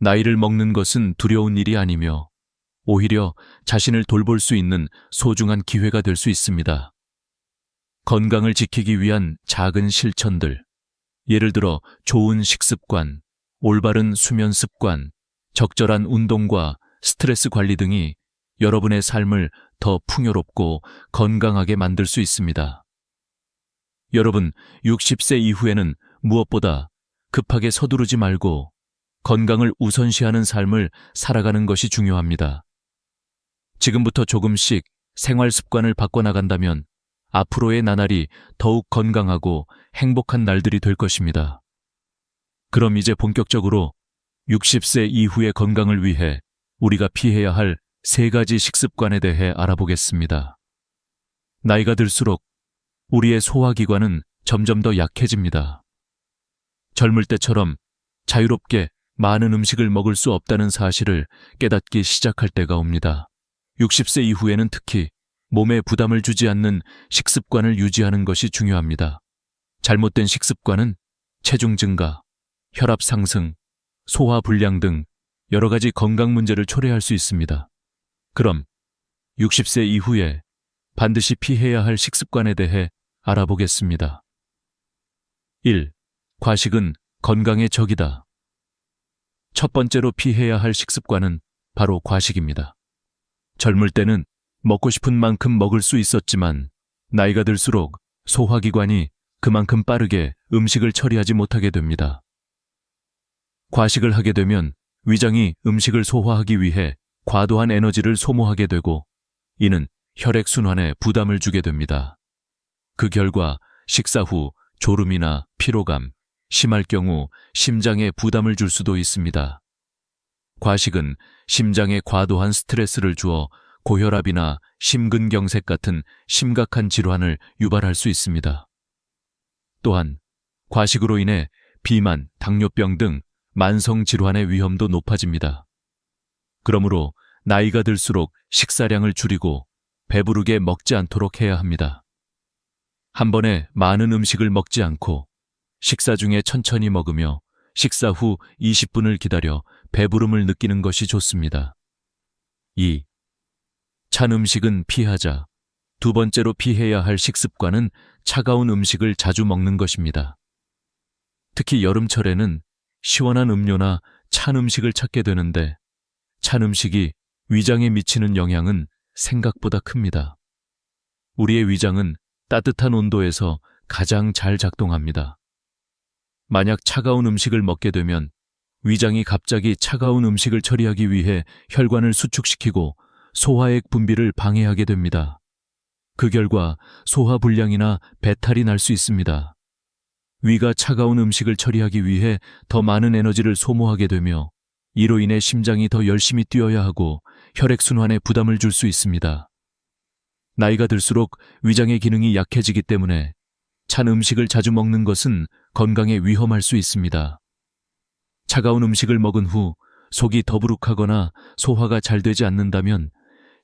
나이를 먹는 것은 두려운 일이 아니며 오히려 자신을 돌볼 수 있는 소중한 기회가 될 수 있습니다. 건강을 지키기 위한 작은 실천들, 예를 들어 좋은 식습관, 올바른 수면 습관, 적절한 운동과 스트레스 관리 등이 여러분의 삶을 더 풍요롭고 건강하게 만들 수 있습니다. 여러분, 60세 이후에는 무엇보다 급하게 서두르지 말고 건강을 우선시하는 삶을 살아가는 것이 중요합니다. 지금부터 조금씩 생활 습관을 바꿔나간다면 앞으로의 나날이 더욱 건강하고 행복한 날들이 될 것입니다. 그럼 이제 본격적으로 60세 이후의 건강을 위해 우리가 피해야 할 3가지 식습관에 대해 알아보겠습니다. 나이가 들수록 우리의 소화기관은 점점 더 약해집니다. 젊을 때처럼 자유롭게 많은 음식을 먹을 수 없다는 사실을 깨닫기 시작할 때가 옵니다. 60세 이후에는 특히 몸에 부담을 주지 않는 식습관을 유지하는 것이 중요합니다. 잘못된 식습관은 체중 증가, 혈압 상승, 소화 불량 등 여러 가지 건강 문제를 초래할 수 있습니다. 그럼 60세 이후에 반드시 피해야 할 식습관에 대해 알아보겠습니다. 1. 과식은 건강의 적이다. 첫 번째로 피해야 할 식습관은 바로 과식입니다. 젊을 때는 먹고 싶은 만큼 먹을 수 있었지만 나이가 들수록 소화기관이 그만큼 빠르게 음식을 처리하지 못하게 됩니다. 과식을 하게 되면 위장이 음식을 소화하기 위해 과도한 에너지를 소모하게 되고 이는 혈액순환에 부담을 주게 됩니다. 그 결과 식사 후 졸음이나 피로감, 심할 경우 심장에 부담을 줄 수도 있습니다. 과식은 심장에 과도한 스트레스를 주어 고혈압이나 심근경색 같은 심각한 질환을 유발할 수 있습니다. 또한 과식으로 인해 비만, 당뇨병 등 만성 질환의 위험도 높아집니다. 그러므로 나이가 들수록 식사량을 줄이고 배부르게 먹지 않도록 해야 합니다. 한 번에 많은 음식을 먹지 않고 식사 중에 천천히 먹으며 식사 후 20분을 기다려 배부름을 느끼는 것이 좋습니다. 2. 찬 음식은 피하자. 두 번째로 피해야 할 식습관은 차가운 음식을 자주 먹는 것입니다. 특히 여름철에는 시원한 음료나 찬 음식을 찾게 되는데 찬 음식이 위장에 미치는 영향은 생각보다 큽니다. 우리의 위장은 따뜻한 온도에서 가장 잘 작동합니다. 만약 차가운 음식을 먹게 되면 위장이 갑자기 차가운 음식을 처리하기 위해 혈관을 수축시키고 소화액 분비를 방해하게 됩니다. 그 결과 소화불량이나 배탈이 날 수 있습니다. 위가 차가운 음식을 처리하기 위해 더 많은 에너지를 소모하게 되며 이로 인해 심장이 더 열심히 뛰어야 하고 혈액순환에 부담을 줄 수 있습니다. 나이가 들수록 위장의 기능이 약해지기 때문에 찬 음식을 자주 먹는 것은 건강에 위험할 수 있습니다. 차가운 음식을 먹은 후 속이 더부룩하거나 소화가 잘 되지 않는다면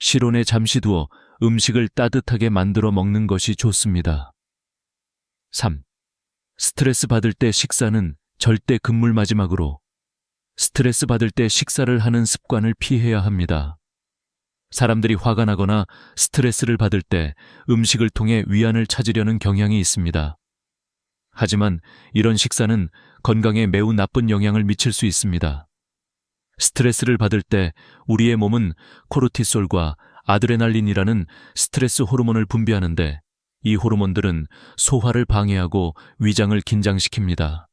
실온에 잠시 두어 음식을 따뜻하게 만들어 먹는 것이 좋습니다. 3. 스트레스 받을 때 식사는 절대 금물 마지막으로 스트레스 받을 때 식사를 하는 습관을 피해야 합니다. 사람들이 화가 나거나 스트레스를 받을 때 음식을 통해 위안을 찾으려는 경향이 있습니다. 하지만 이런 식사는 건강에 매우 나쁜 영향을 미칠 수 있습니다. 스트레스를 받을 때 우리의 몸은 코르티솔과 아드레날린이라는 스트레스 호르몬을 분비하는데 이 호르몬들은 소화를 방해하고 위장을 긴장시킵니다.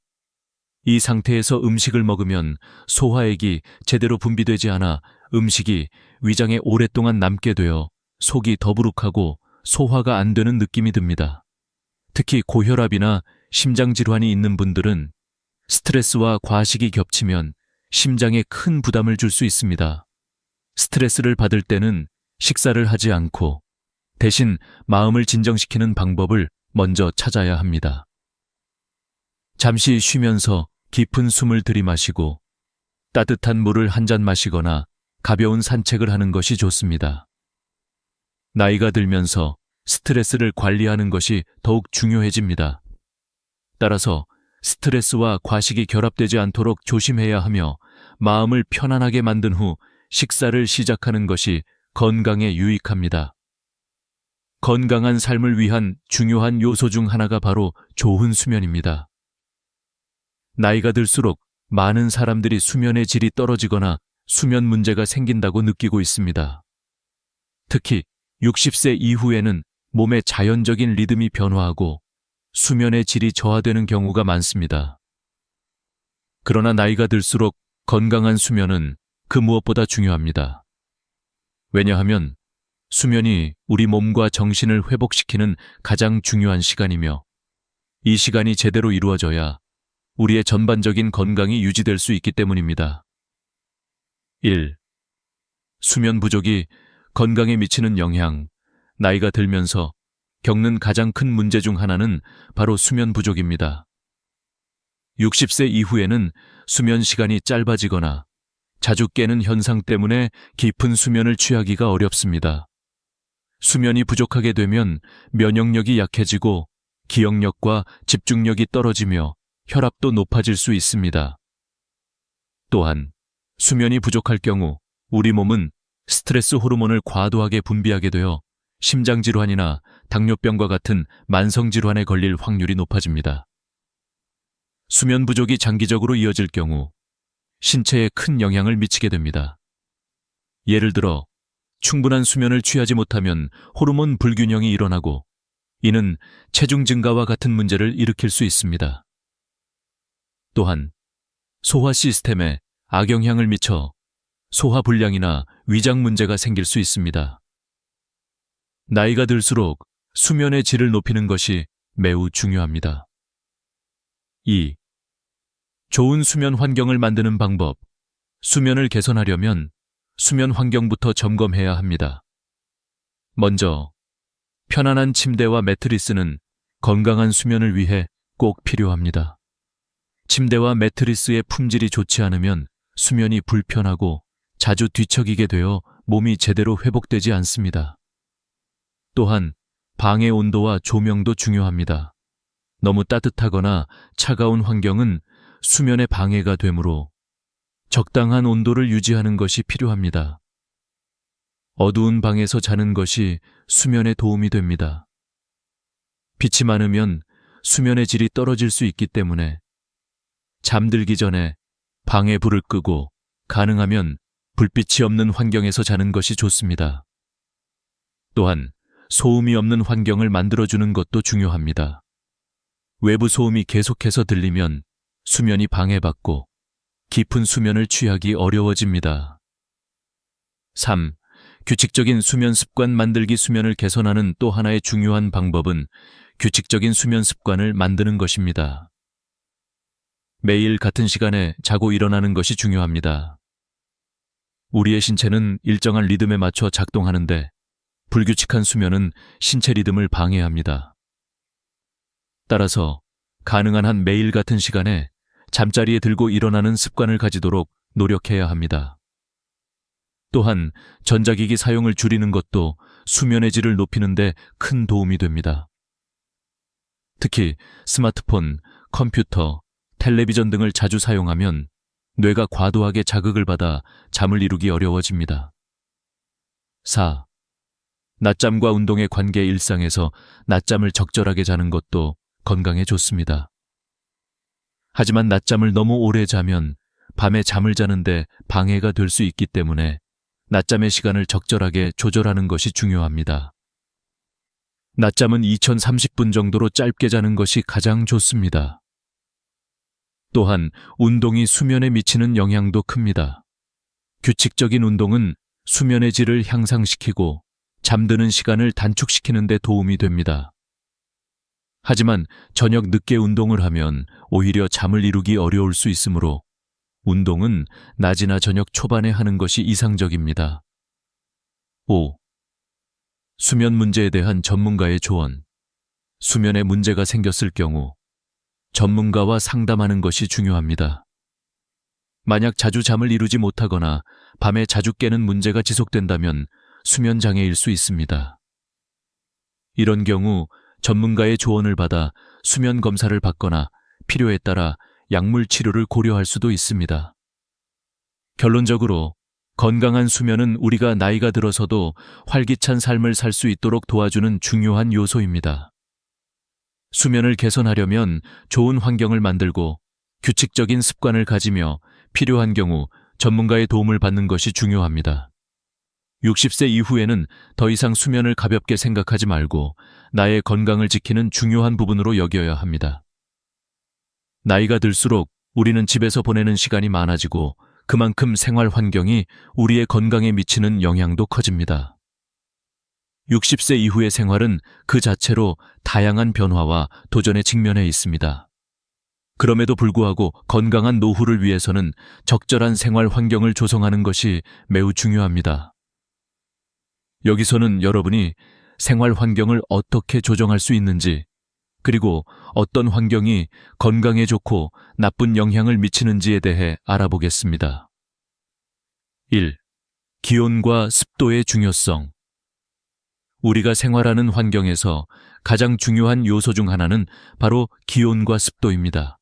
이 상태에서 음식을 먹으면 소화액이 제대로 분비되지 않아 음식이 위장에 오랫동안 남게 되어 속이 더부룩하고 소화가 안 되는 느낌이 듭니다. 특히 고혈압이나 심장질환이 있는 분들은 스트레스와 과식이 겹치면 심장에 큰 부담을 줄 수 있습니다. 스트레스를 받을 때는 식사를 하지 않고 대신 마음을 진정시키는 방법을 먼저 찾아야 합니다. 잠시 쉬면서 깊은 숨을 들이마시고 따뜻한 물을 한 잔 마시거나 가벼운 산책을 하는 것이 좋습니다. 나이가 들면서 스트레스를 관리하는 것이 더욱 중요해집니다. 따라서 스트레스와 과식이 결합되지 않도록 조심해야 하며 마음을 편안하게 만든 후 식사를 시작하는 것이 건강에 유익합니다. 건강한 삶을 위한 중요한 요소 중 하나가 바로 좋은 수면입니다. 나이가 들수록 많은 사람들이 수면의 질이 떨어지거나 수면 문제가 생긴다고 느끼고 있습니다. 특히 60세 이후에는 몸의 자연적인 리듬이 변화하고 수면의 질이 저하되는 경우가 많습니다. 그러나 나이가 들수록 건강한 수면은 그 무엇보다 중요합니다. 왜냐하면 수면이 우리 몸과 정신을 회복시키는 가장 중요한 시간이며 이 시간이 제대로 이루어져야 우리의 전반적인 건강이 유지될 수 있기 때문입니다. 1. 수면 부족이 건강에 미치는 영향. 나이가 들면서 겪는 가장 큰 문제 중 하나는 바로 수면 부족입니다. 60세 이후에는 수면 시간이 짧아지거나 자주 깨는 현상 때문에 깊은 수면을 취하기가 어렵습니다. 수면이 부족하게 되면 면역력이 약해지고 기억력과 집중력이 떨어지며 혈압도 높아질 수 있습니다. 또한 수면이 부족할 경우 우리 몸은 스트레스 호르몬을 과도하게 분비하게 되어 심장질환이나 당뇨병과 같은 만성질환에 걸릴 확률이 높아집니다. 수면 부족이 장기적으로 이어질 경우 신체에 큰 영향을 미치게 됩니다. 예를 들어 충분한 수면을 취하지 못하면 호르몬 불균형이 일어나고 이는 체중 증가와 같은 문제를 일으킬 수 있습니다. 또한 소화 시스템에 악영향을 미쳐 소화불량이나 위장 문제가 생길 수 있습니다. 나이가 들수록 수면의 질을 높이는 것이 매우 중요합니다. 2. 좋은 수면 환경을 만드는 방법. 수면을 개선하려면 수면 환경부터 점검해야 합니다. 먼저, 편안한 침대와 매트리스는 건강한 수면을 위해 꼭 필요합니다. 침대와 매트리스의 품질이 좋지 않으면 수면이 불편하고 자주 뒤척이게 되어 몸이 제대로 회복되지 않습니다. 또한 방의 온도와 조명도 중요합니다. 너무 따뜻하거나 차가운 환경은 수면에 방해가 되므로 적당한 온도를 유지하는 것이 필요합니다. 어두운 방에서 자는 것이 수면에 도움이 됩니다. 빛이 많으면 수면의 질이 떨어질 수 있기 때문에 잠들기 전에 방에 불을 끄고 가능하면 불빛이 없는 환경에서 자는 것이 좋습니다. 또한 소음이 없는 환경을 만들어주는 것도 중요합니다. 외부 소음이 계속해서 들리면 수면이 방해받고 깊은 수면을 취하기 어려워집니다. 3. 규칙적인 수면 습관 만들기. 수면을 개선하는 또 하나의 중요한 방법은 규칙적인 수면 습관을 만드는 것입니다. 매일 같은 시간에 자고 일어나는 것이 중요합니다. 우리의 신체는 일정한 리듬에 맞춰 작동하는데 불규칙한 수면은 신체 리듬을 방해합니다. 따라서 가능한 한 매일 같은 시간에 잠자리에 들고 일어나는 습관을 가지도록 노력해야 합니다. 또한 전자기기 사용을 줄이는 것도 수면의 질을 높이는 데 큰 도움이 됩니다. 특히 스마트폰, 컴퓨터, 텔레비전 등을 자주 사용하면 뇌가 과도하게 자극을 받아 잠을 이루기 어려워집니다. 4. 낮잠과 운동의 관계. 일상에서 낮잠을 적절하게 자는 것도 건강에 좋습니다. 하지만 낮잠을 너무 오래 자면 밤에 잠을 자는데 방해가 될 수 있기 때문에 낮잠의 시간을 적절하게 조절하는 것이 중요합니다. 낮잠은 2030분 정도로 짧게 자는 것이 가장 좋습니다. 또한 운동이 수면에 미치는 영향도 큽니다. 규칙적인 운동은 수면의 질을 향상시키고 잠드는 시간을 단축시키는 데 도움이 됩니다. 하지만 저녁 늦게 운동을 하면 오히려 잠을 이루기 어려울 수 있으므로 운동은 낮이나 저녁 초반에 하는 것이 이상적입니다. 5. 수면 문제에 대한 전문가의 조언. 수면에 문제가 생겼을 경우 전문가와 상담하는 것이 중요합니다. 만약 자주 잠을 이루지 못하거나 밤에 자주 깨는 문제가 지속된다면 수면 장애일 수 있습니다. 이런 경우 전문가의 조언을 받아 수면 검사를 받거나 필요에 따라 약물 치료를 고려할 수도 있습니다. 결론적으로 건강한 수면은 우리가 나이가 들어서도 활기찬 삶을 살 수 있도록 도와주는 중요한 요소입니다. 수면을 개선하려면 좋은 환경을 만들고 규칙적인 습관을 가지며 필요한 경우 전문가의 도움을 받는 것이 중요합니다. 60세 이후에는 더 이상 수면을 가볍게 생각하지 말고 나의 건강을 지키는 중요한 부분으로 여겨야 합니다. 나이가 들수록 우리는 집에서 보내는 시간이 많아지고 그만큼 생활 환경이 우리의 건강에 미치는 영향도 커집니다. 60세 이후의 생활은 그 자체로 다양한 변화와 도전에 직면해 있습니다. 그럼에도 불구하고 건강한 노후를 위해서는 적절한 생활 환경을 조성하는 것이 매우 중요합니다. 여기서는 여러분이 생활 환경을 어떻게 조정할 수 있는지, 그리고 어떤 환경이 건강에 좋고 나쁜 영향을 미치는지에 대해 알아보겠습니다. 1. 기온과 습도의 중요성. 우리가 생활하는 환경에서 가장 중요한 요소 중 하나는 바로 기온과 습도입니다.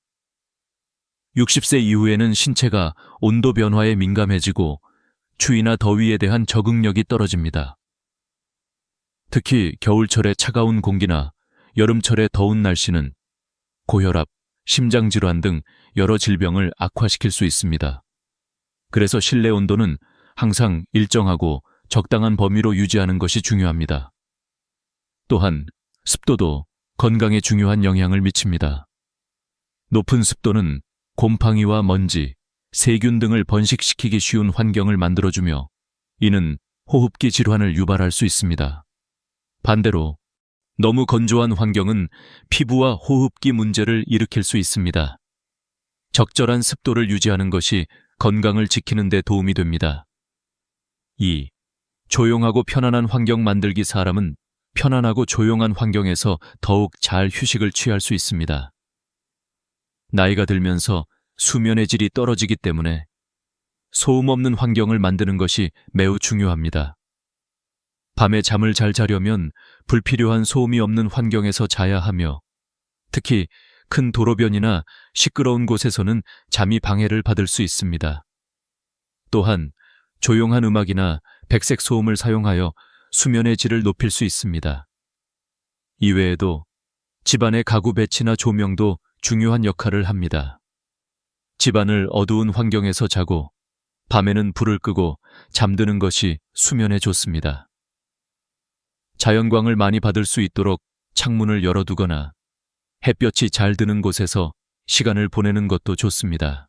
60세 이후에는 신체가 온도 변화에 민감해지고 추위나 더위에 대한 적응력이 떨어집니다. 특히 겨울철의 차가운 공기나 여름철의 더운 날씨는 고혈압, 심장질환 등 여러 질병을 악화시킬 수 있습니다. 그래서 실내 온도는 항상 일정하고 적당한 범위로 유지하는 것이 중요합니다. 또한 습도도 건강에 중요한 영향을 미칩니다. 높은 습도는 곰팡이와 먼지, 세균 등을 번식시키기 쉬운 환경을 만들어주며 이는 호흡기 질환을 유발할 수 있습니다. 반대로 너무 건조한 환경은 피부와 호흡기 문제를 일으킬 수 있습니다. 적절한 습도를 유지하는 것이 건강을 지키는 데 도움이 됩니다. 2. 조용하고 편안한 환경 만들기. 사람은 편안하고 조용한 환경에서 더욱 잘 휴식을 취할 수 있습니다. 나이가 들면서 수면의 질이 떨어지기 때문에 소음 없는 환경을 만드는 것이 매우 중요합니다. 밤에 잠을 잘 자려면 불필요한 소음이 없는 환경에서 자야 하며 특히 큰 도로변이나 시끄러운 곳에서는 잠이 방해를 받을 수 있습니다. 또한 조용한 음악이나 백색 소음을 사용하여 수면의 질을 높일 수 있습니다. 이외에도 집안의 가구 배치나 조명도 중요한 역할을 합니다. 집안을 어두운 환경에서 자고 밤에는 불을 끄고 잠드는 것이 수면에 좋습니다. 자연광을 많이 받을 수 있도록 창문을 열어두거나 햇볕이 잘 드는 곳에서 시간을 보내는 것도 좋습니다.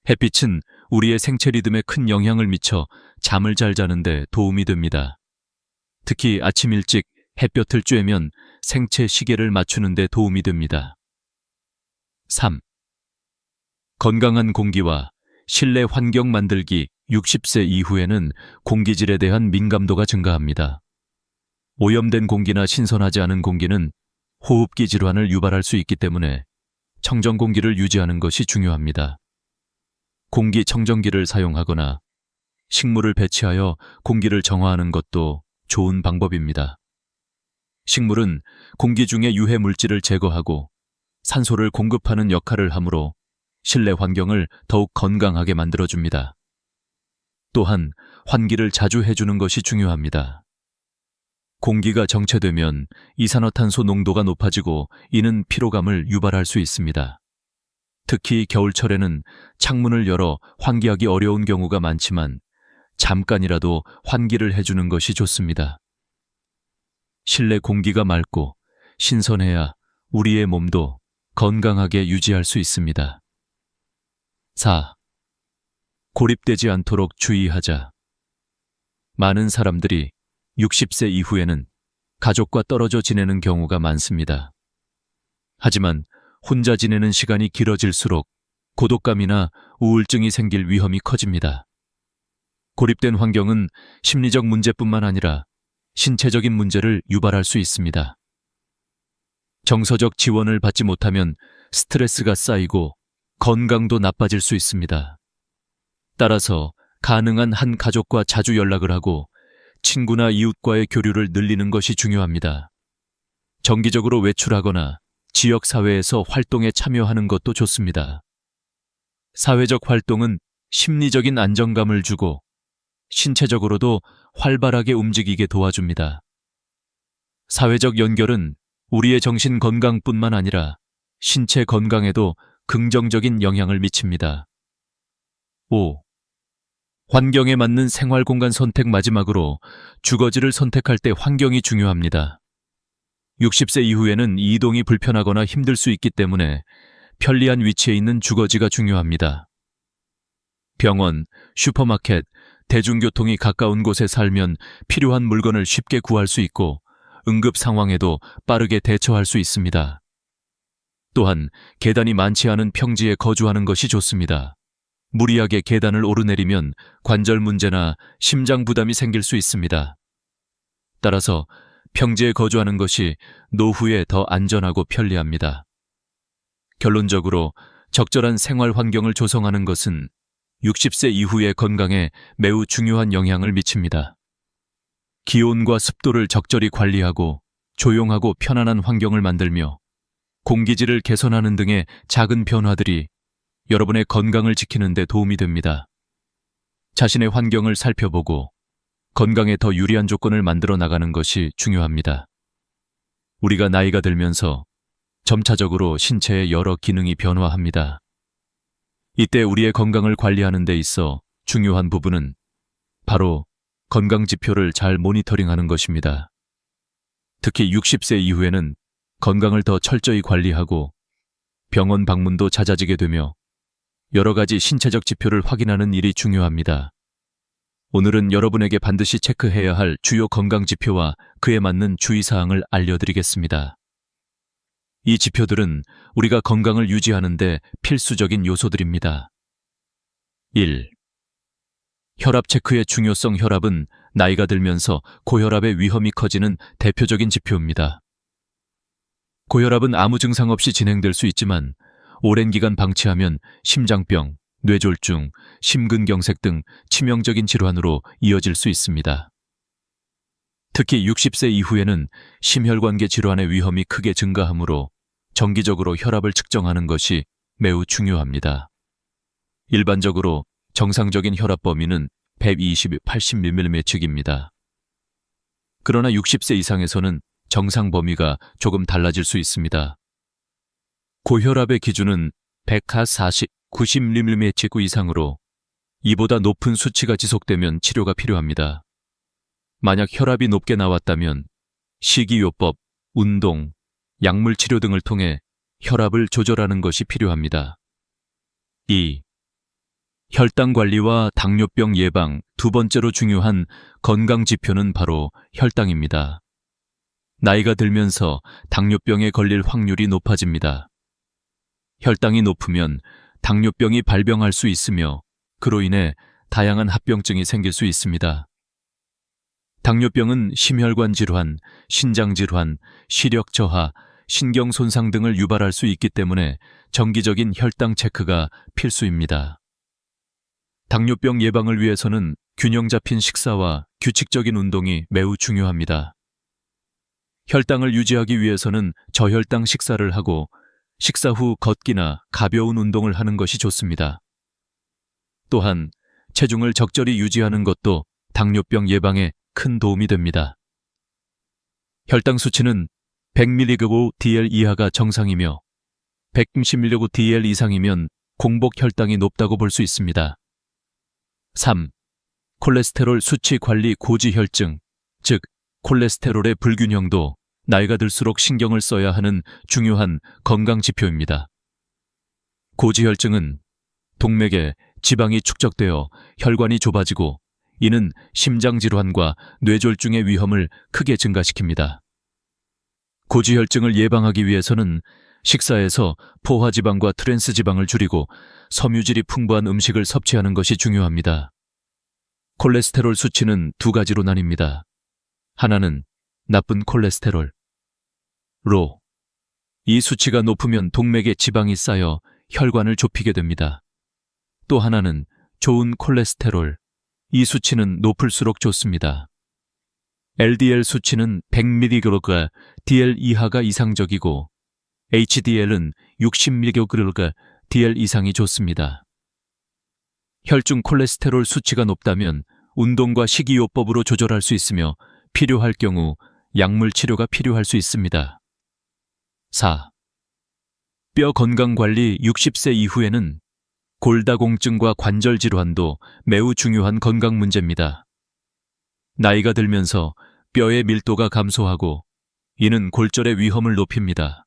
햇빛은 우리의 생체 리듬에 큰 영향을 미쳐 잠을 잘 자는 데 도움이 됩니다. 특히 아침 일찍 햇볕을 쬐면 생체 시계를 맞추는 데 도움이 됩니다. 3. 건강한 공기와 실내 환경 만들기. 60세 이후에는 공기질에 대한 민감도가 증가합니다. 오염된 공기나 신선하지 않은 공기는 호흡기 질환을 유발할 수 있기 때문에 청정 공기를 유지하는 것이 중요합니다. 공기 청정기를 사용하거나 식물을 배치하여 공기를 정화하는 것도 좋은 방법입니다. 식물은 공기 중의 유해 물질을 제거하고 산소를 공급하는 역할을 하므로 실내 환경을 더욱 건강하게 만들어줍니다. 또한 환기를 자주 해주는 것이 중요합니다. 공기가 정체되면 이산화탄소 농도가 높아지고 이는 피로감을 유발할 수 있습니다. 특히 겨울철에는 창문을 열어 환기하기 어려운 경우가 많지만 잠깐이라도 환기를 해주는 것이 좋습니다. 실내 공기가 맑고 신선해야 우리의 몸도 건강하게 유지할 수 있습니다. 4. 고립되지 않도록 주의하자. 많은 사람들이 60세 이후에는 가족과 떨어져 지내는 경우가 많습니다. 하지만 혼자 지내는 시간이 길어질수록 고독감이나 우울증이 생길 위험이 커집니다. 고립된 환경은 심리적 문제뿐만 아니라 신체적인 문제를 유발할 수 있습니다. 정서적 지원을 받지 못하면 스트레스가 쌓이고 건강도 나빠질 수 있습니다. 따라서 가능한 한 가족과 자주 연락을 하고 친구나 이웃과의 교류를 늘리는 것이 중요합니다. 정기적으로 외출하거나 지역사회에서 활동에 참여하는 것도 좋습니다. 사회적 활동은 심리적인 안정감을 주고 신체적으로도 활발하게 움직이게 도와줍니다. 사회적 연결은 우리의 정신 건강뿐만 아니라 신체 건강에도 긍정적인 영향을 미칩니다. 5. 환경에 맞는 생활 공간 선택. 마지막으로 주거지를 선택할 때 환경이 중요합니다. 60세 이후에는 이동이 불편하거나 힘들 수 있기 때문에 편리한 위치에 있는 주거지가 중요합니다. 병원, 슈퍼마켓, 대중교통이 가까운 곳에 살면 필요한 물건을 쉽게 구할 수 있고 응급 상황에도 빠르게 대처할 수 있습니다. 또한 계단이 많지 않은 평지에 거주하는 것이 좋습니다. 무리하게 계단을 오르내리면 관절 문제나 심장 부담이 생길 수 있습니다. 따라서 평지에 거주하는 것이 노후에 더 안전하고 편리합니다. 결론적으로 적절한 생활 환경을 조성하는 것은 60세 이후의 건강에 매우 중요한 영향을 미칩니다. 기온과 습도를 적절히 관리하고 조용하고 편안한 환경을 만들며 공기질을 개선하는 등의 작은 변화들이 여러분의 건강을 지키는 데 도움이 됩니다. 자신의 환경을 살펴보고 건강에 더 유리한 조건을 만들어 나가는 것이 중요합니다. 우리가 나이가 들면서 점차적으로 신체의 여러 기능이 변화합니다. 이때 우리의 건강을 관리하는 데 있어 중요한 부분은 바로 건강 지표를 잘 모니터링하는 것입니다. 특히 60세 이후에는 건강을 더 철저히 관리하고 병원 방문도 잦아지게 되며 여러 가지 신체적 지표를 확인하는 일이 중요합니다. 오늘은 여러분에게 반드시 체크해야 할 주요 건강 지표와 그에 맞는 주의사항을 알려드리겠습니다. 이 지표들은 우리가 건강을 유지하는 데 필수적인 요소들입니다. 1. 혈압 체크의 중요성. 혈압은 나이가 들면서 고혈압의 위험이 커지는 대표적인 지표입니다. 고혈압은 아무 증상 없이 진행될 수 있지만 오랜 기간 방치하면 심장병, 뇌졸중, 심근경색 등 치명적인 질환으로 이어질 수 있습니다. 특히 60세 이후에는 심혈관계 질환의 위험이 크게 증가하므로 정기적으로 혈압을 측정하는 것이 매우 중요합니다. 일반적으로 정상적인 혈압 범위는 120-80mm입니다. 그러나 60세 이상에서는 정상 범위가 조금 달라질 수 있습니다. 고혈압의 기준은 140-90mm 이상으로 이보다 높은 수치가 지속되면 치료가 필요합니다. 만약 혈압이 높게 나왔다면 식이요법, 운동, 약물 치료 등을 통해 혈압을 조절하는 것이 필요합니다. 2. 혈당 관리와 당뇨병 예방. 두 번째로 중요한 건강 지표는 바로 혈당입니다. 나이가 들면서 당뇨병에 걸릴 확률이 높아집니다. 혈당이 높으면 당뇨병이 발병할 수 있으며 그로 인해 다양한 합병증이 생길 수 있습니다. 당뇨병은 심혈관 질환, 신장 질환, 시력 저하, 신경 손상 등을 유발할 수 있기 때문에 정기적인 혈당 체크가 필수입니다. 당뇨병 예방을 위해서는 균형 잡힌 식사와 규칙적인 운동이 매우 중요합니다. 혈당을 유지하기 위해서는 저혈당 식사를 하고 식사 후 걷기나 가벼운 운동을 하는 것이 좋습니다. 또한 체중을 적절히 유지하는 것도 당뇨병 예방에 큰 도움이 됩니다. 혈당 수치는 100mg/dl 이하가 정상이며 110mg/dl 이상이면 공복 혈당이 높다고 볼 수 있습니다. 3. 콜레스테롤 수치 관리. 고지혈증, 즉 콜레스테롤의 불균형도 나이가 들수록 신경을 써야 하는 중요한 건강 지표입니다. 고지혈증은 동맥에 지방이 축적되어 혈관이 좁아지고 이는 심장질환과 뇌졸중의 위험을 크게 증가시킵니다. 고지혈증을 예방하기 위해서는 식사에서 포화지방과 트랜스지방을 줄이고 섬유질이 풍부한 음식을 섭취하는 것이 중요합니다. 콜레스테롤 수치는 두 가지로 나뉩니다. 하나는 나쁜 콜레스테롤, 로. 이 수치가 높으면 동맥에 지방이 쌓여 혈관을 좁히게 됩니다. 또 하나는 좋은 콜레스테롤, 이 수치는 높을수록 좋습니다. LDL 수치는 100mg/dl 이하가 이상적이고 HDL은 60mg/dl 이상이 좋습니다. 혈중 콜레스테롤 수치가 높다면 운동과 식이요법으로 조절할 수 있으며 필요할 경우 약물 치료가 필요할 수 있습니다. 4. 뼈 건강 관리 60세 이후에는 골다공증과 관절 질환도 매우 중요한 건강 문제입니다. 나이가 들면서 뼈의 밀도가 감소하고 이는 골절의 위험을 높입니다.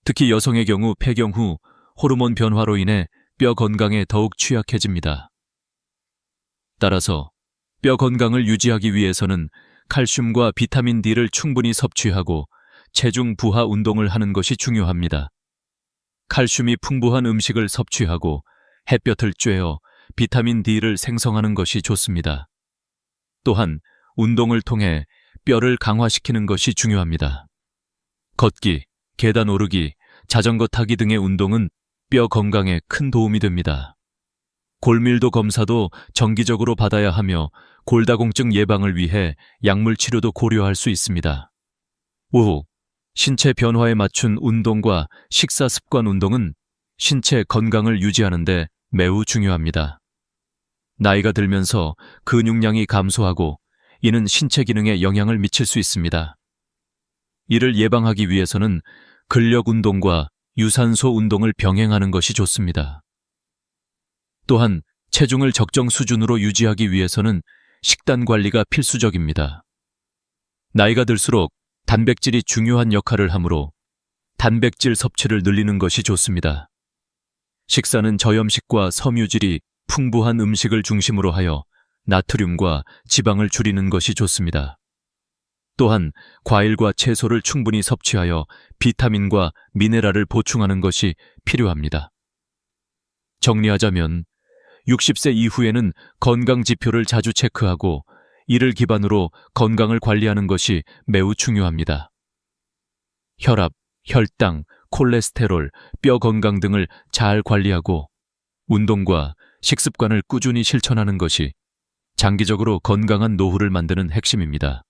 특히 여성의 경우 폐경 후 호르몬 변화로 인해 뼈 건강에 더욱 취약해집니다. 따라서 뼈 건강을 유지하기 위해서는 칼슘과 비타민 D를 충분히 섭취하고 체중 부하 운동을 하는 것이 중요합니다. 칼슘이 풍부한 음식을 섭취하고 햇볕을 쬐어 비타민 D를 생성하는 것이 좋습니다. 또한 운동을 통해 뼈를 강화시키는 것이 중요합니다. 걷기, 계단 오르기, 자전거 타기 등의 운동은 뼈 건강에 큰 도움이 됩니다. 골밀도 검사도 정기적으로 받아야 하며 골다공증 예방을 위해 약물 치료도 고려할 수 있습니다. 5. 신체 변화에 맞춘 운동과 식사 습관 운동은 신체 건강을 유지하는 데 매우 중요합니다. 나이가 들면서 근육량이 감소하고 이는 신체 기능에 영향을 미칠 수 있습니다. 이를 예방하기 위해서는 근력 운동과 유산소 운동을 병행하는 것이 좋습니다. 또한 체중을 적정 수준으로 유지하기 위해서는 식단 관리가 필수적입니다. 나이가 들수록 단백질이 중요한 역할을 하므로 단백질 섭취를 늘리는 것이 좋습니다. 식사는 저염식과 섬유질이 풍부한 음식을 중심으로 하여 나트륨과 지방을 줄이는 것이 좋습니다. 또한 과일과 채소를 충분히 섭취하여 비타민과 미네랄을 보충하는 것이 필요합니다. 정리하자면 60세 이후에는 건강 지표를 자주 체크하고 이를 기반으로 건강을 관리하는 것이 매우 중요합니다. 혈압, 혈당, 콜레스테롤, 뼈 건강 등을 잘 관리하고 운동과 식습관을 꾸준히 실천하는 것이 장기적으로 건강한 노후를 만드는 핵심입니다.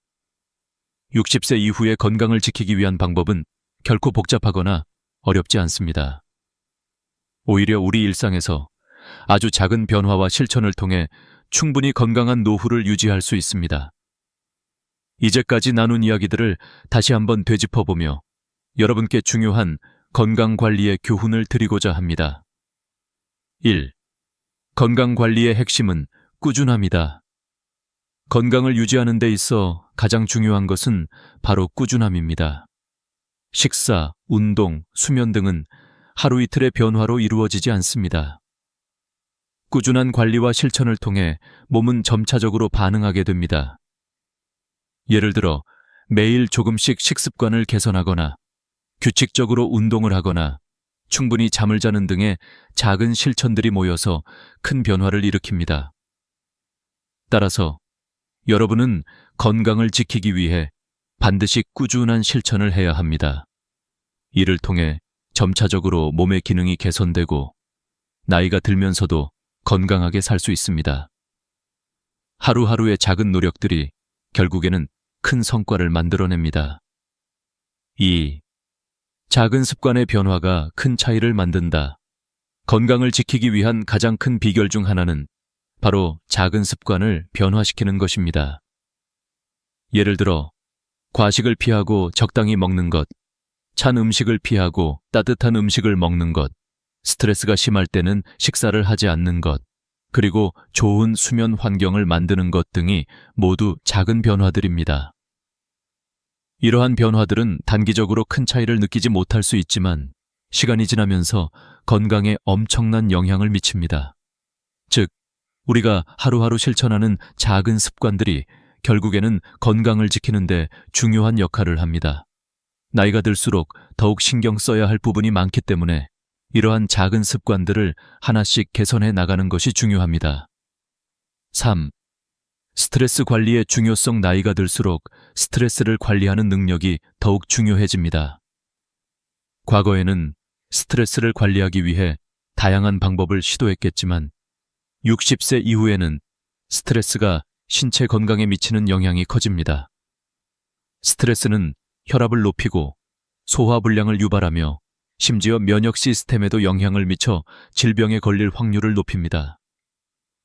60세 이후의 건강을 지키기 위한 방법은 결코 복잡하거나 어렵지 않습니다. 오히려 우리 일상에서 아주 작은 변화와 실천을 통해 충분히 건강한 노후를 유지할 수 있습니다. 이제까지 나눈 이야기들을 다시 한번 되짚어보며 여러분께 중요한 건강관리의 교훈을 드리고자 합니다. 1. 건강관리의 핵심은 꾸준함이다. 건강을 유지하는 데 있어 가장 중요한 것은 바로 꾸준함입니다. 식사, 운동, 수면 등은 하루 이틀의 변화로 이루어지지 않습니다. 꾸준한 관리와 실천을 통해 몸은 점차적으로 반응하게 됩니다. 예를 들어 매일 조금씩 식습관을 개선하거나 규칙적으로 운동을 하거나 충분히 잠을 자는 등의 작은 실천들이 모여서 큰 변화를 일으킵니다. 따라서 여러분은 건강을 지키기 위해 반드시 꾸준한 실천을 해야 합니다. 이를 통해 점차적으로 몸의 기능이 개선되고 나이가 들면서도 건강하게 살 수 있습니다. 하루하루의 작은 노력들이 결국에는 큰 성과를 만들어냅니다. 2. 작은 습관의 변화가 큰 차이를 만든다. 건강을 지키기 위한 가장 큰 비결 중 하나는 바로 작은 습관을 변화시키는 것입니다. 예를 들어 과식을 피하고 적당히 먹는 것, 찬 음식을 피하고 따뜻한 음식을 먹는 것, 스트레스가 심할 때는 식사를 하지 않는 것, 그리고 좋은 수면 환경을 만드는 것 등이 모두 작은 변화들입니다. 이러한 변화들은 단기적으로 큰 차이를 느끼지 못할 수 있지만 시간이 지나면서 건강에 엄청난 영향을 미칩니다. 즉, 우리가 하루하루 실천하는 작은 습관들이 결국에는 건강을 지키는 데 중요한 역할을 합니다. 나이가 들수록 더욱 신경 써야 할 부분이 많기 때문에 이러한 작은 습관들을 하나씩 개선해 나가는 것이 중요합니다. 3. 스트레스 관리의 중요성. 나이가 들수록 스트레스를 관리하는 능력이 더욱 중요해집니다. 과거에는 스트레스를 관리하기 위해 다양한 방법을 시도했겠지만 60세 이후에는 스트레스가 신체 건강에 미치는 영향이 커집니다. 스트레스는 혈압을 높이고 소화불량을 유발하며 심지어 면역 시스템에도 영향을 미쳐 질병에 걸릴 확률을 높입니다.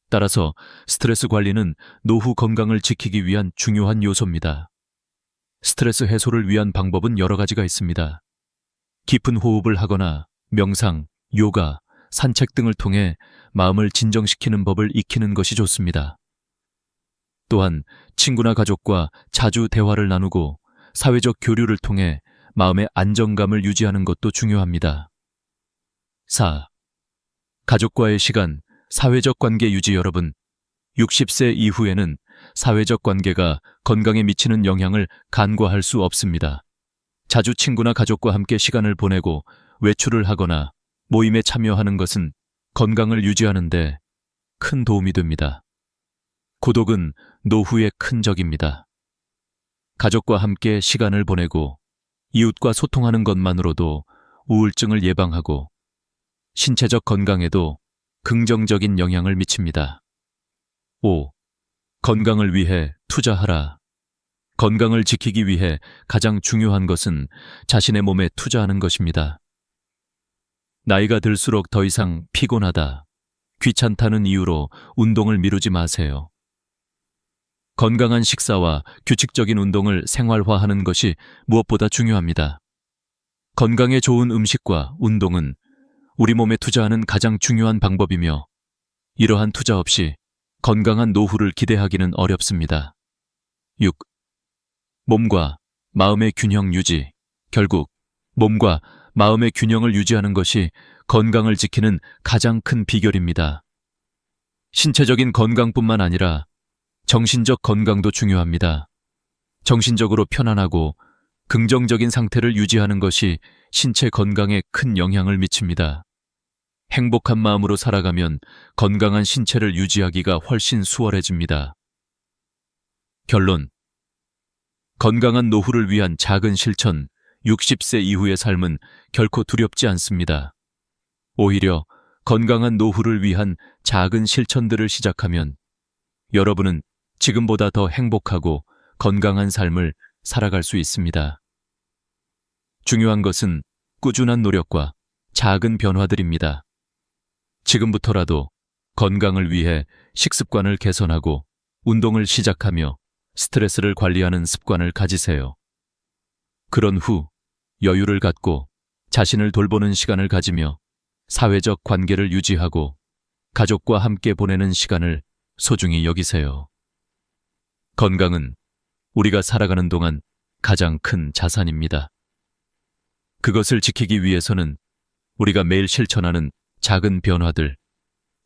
따라서 스트레스 관리는 노후 건강을 지키기 위한 중요한 요소입니다. 스트레스 해소를 위한 방법은 여러 가지가 있습니다. 깊은 호흡을 하거나 명상, 요가, 산책 등을 통해 마음을 진정시키는 법을 익히는 것이 좋습니다. 또한 친구나 가족과 자주 대화를 나누고 사회적 교류를 통해 마음의 안정감을 유지하는 것도 중요합니다. 4. 가족과의 시간, 사회적 관계 유지. 여러분, 60세 이후에는 사회적 관계가 건강에 미치는 영향을 간과할 수 없습니다. 자주 친구나 가족과 함께 시간을 보내고 외출을 하거나 모임에 참여하는 것은 건강을 유지하는 데 큰 도움이 됩니다. 고독은 노후의 큰 적입니다. 가족과 함께 시간을 보내고 이웃과 소통하는 것만으로도 우울증을 예방하고 신체적 건강에도 긍정적인 영향을 미칩니다. 5. 건강을 위해 투자하라. 건강을 지키기 위해 가장 중요한 것은 자신의 몸에 투자하는 것입니다. 나이가 들수록 더 이상 피곤하다, 귀찮다는 이유로 운동을 미루지 마세요. 건강한 식사와 규칙적인 운동을 생활화하는 것이 무엇보다 중요합니다. 건강에 좋은 음식과 운동은 우리 몸에 투자하는 가장 중요한 방법이며 이러한 투자 없이 건강한 노후를 기대하기는 어렵습니다. 6. 몸과 마음의 균형 유지. 결국 몸과 마음의 균형을 유지하는 것이 건강을 지키는 가장 큰 비결입니다. 신체적인 건강뿐만 아니라 정신적 건강도 중요합니다. 정신적으로 편안하고 긍정적인 상태를 유지하는 것이 신체 건강에 큰 영향을 미칩니다. 행복한 마음으로 살아가면 건강한 신체를 유지하기가 훨씬 수월해집니다. 결론. 건강한 노후를 위한 작은 실천, 60세 이후의 삶은 결코 두렵지 않습니다. 오히려 건강한 노후를 위한 작은 실천들을 시작하면 여러분은 지금보다 더 행복하고 건강한 삶을 살아갈 수 있습니다. 중요한 것은 꾸준한 노력과 작은 변화들입니다. 지금부터라도 건강을 위해 식습관을 개선하고 운동을 시작하며 스트레스를 관리하는 습관을 가지세요. 그런 후 여유를 갖고 자신을 돌보는 시간을 가지며 사회적 관계를 유지하고 가족과 함께 보내는 시간을 소중히 여기세요. 건강은 우리가 살아가는 동안 가장 큰 자산입니다. 그것을 지키기 위해서는 우리가 매일 실천하는 작은 변화들,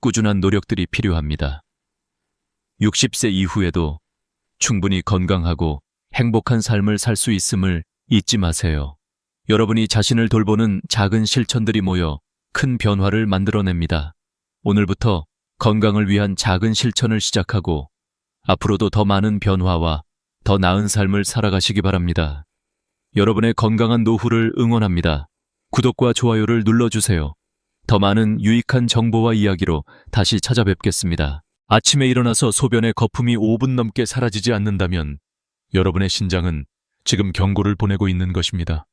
꾸준한 노력들이 필요합니다. 60세 이후에도 충분히 건강하고 행복한 삶을 살 수 있음을 잊지 마세요. 여러분이 자신을 돌보는 작은 실천들이 모여 큰 변화를 만들어냅니다. 오늘부터 건강을 위한 작은 실천을 시작하고 앞으로도 더 많은 변화와 더 나은 삶을 살아가시기 바랍니다. 여러분의 건강한 노후를 응원합니다. 구독과 좋아요를 눌러주세요. 더 많은 유익한 정보와 이야기로 다시 찾아뵙겠습니다. 아침에 일어나서 소변에 거품이 5분 넘게 사라지지 않는다면 여러분의 신장은 지금 경고를 보내고 있는 것입니다.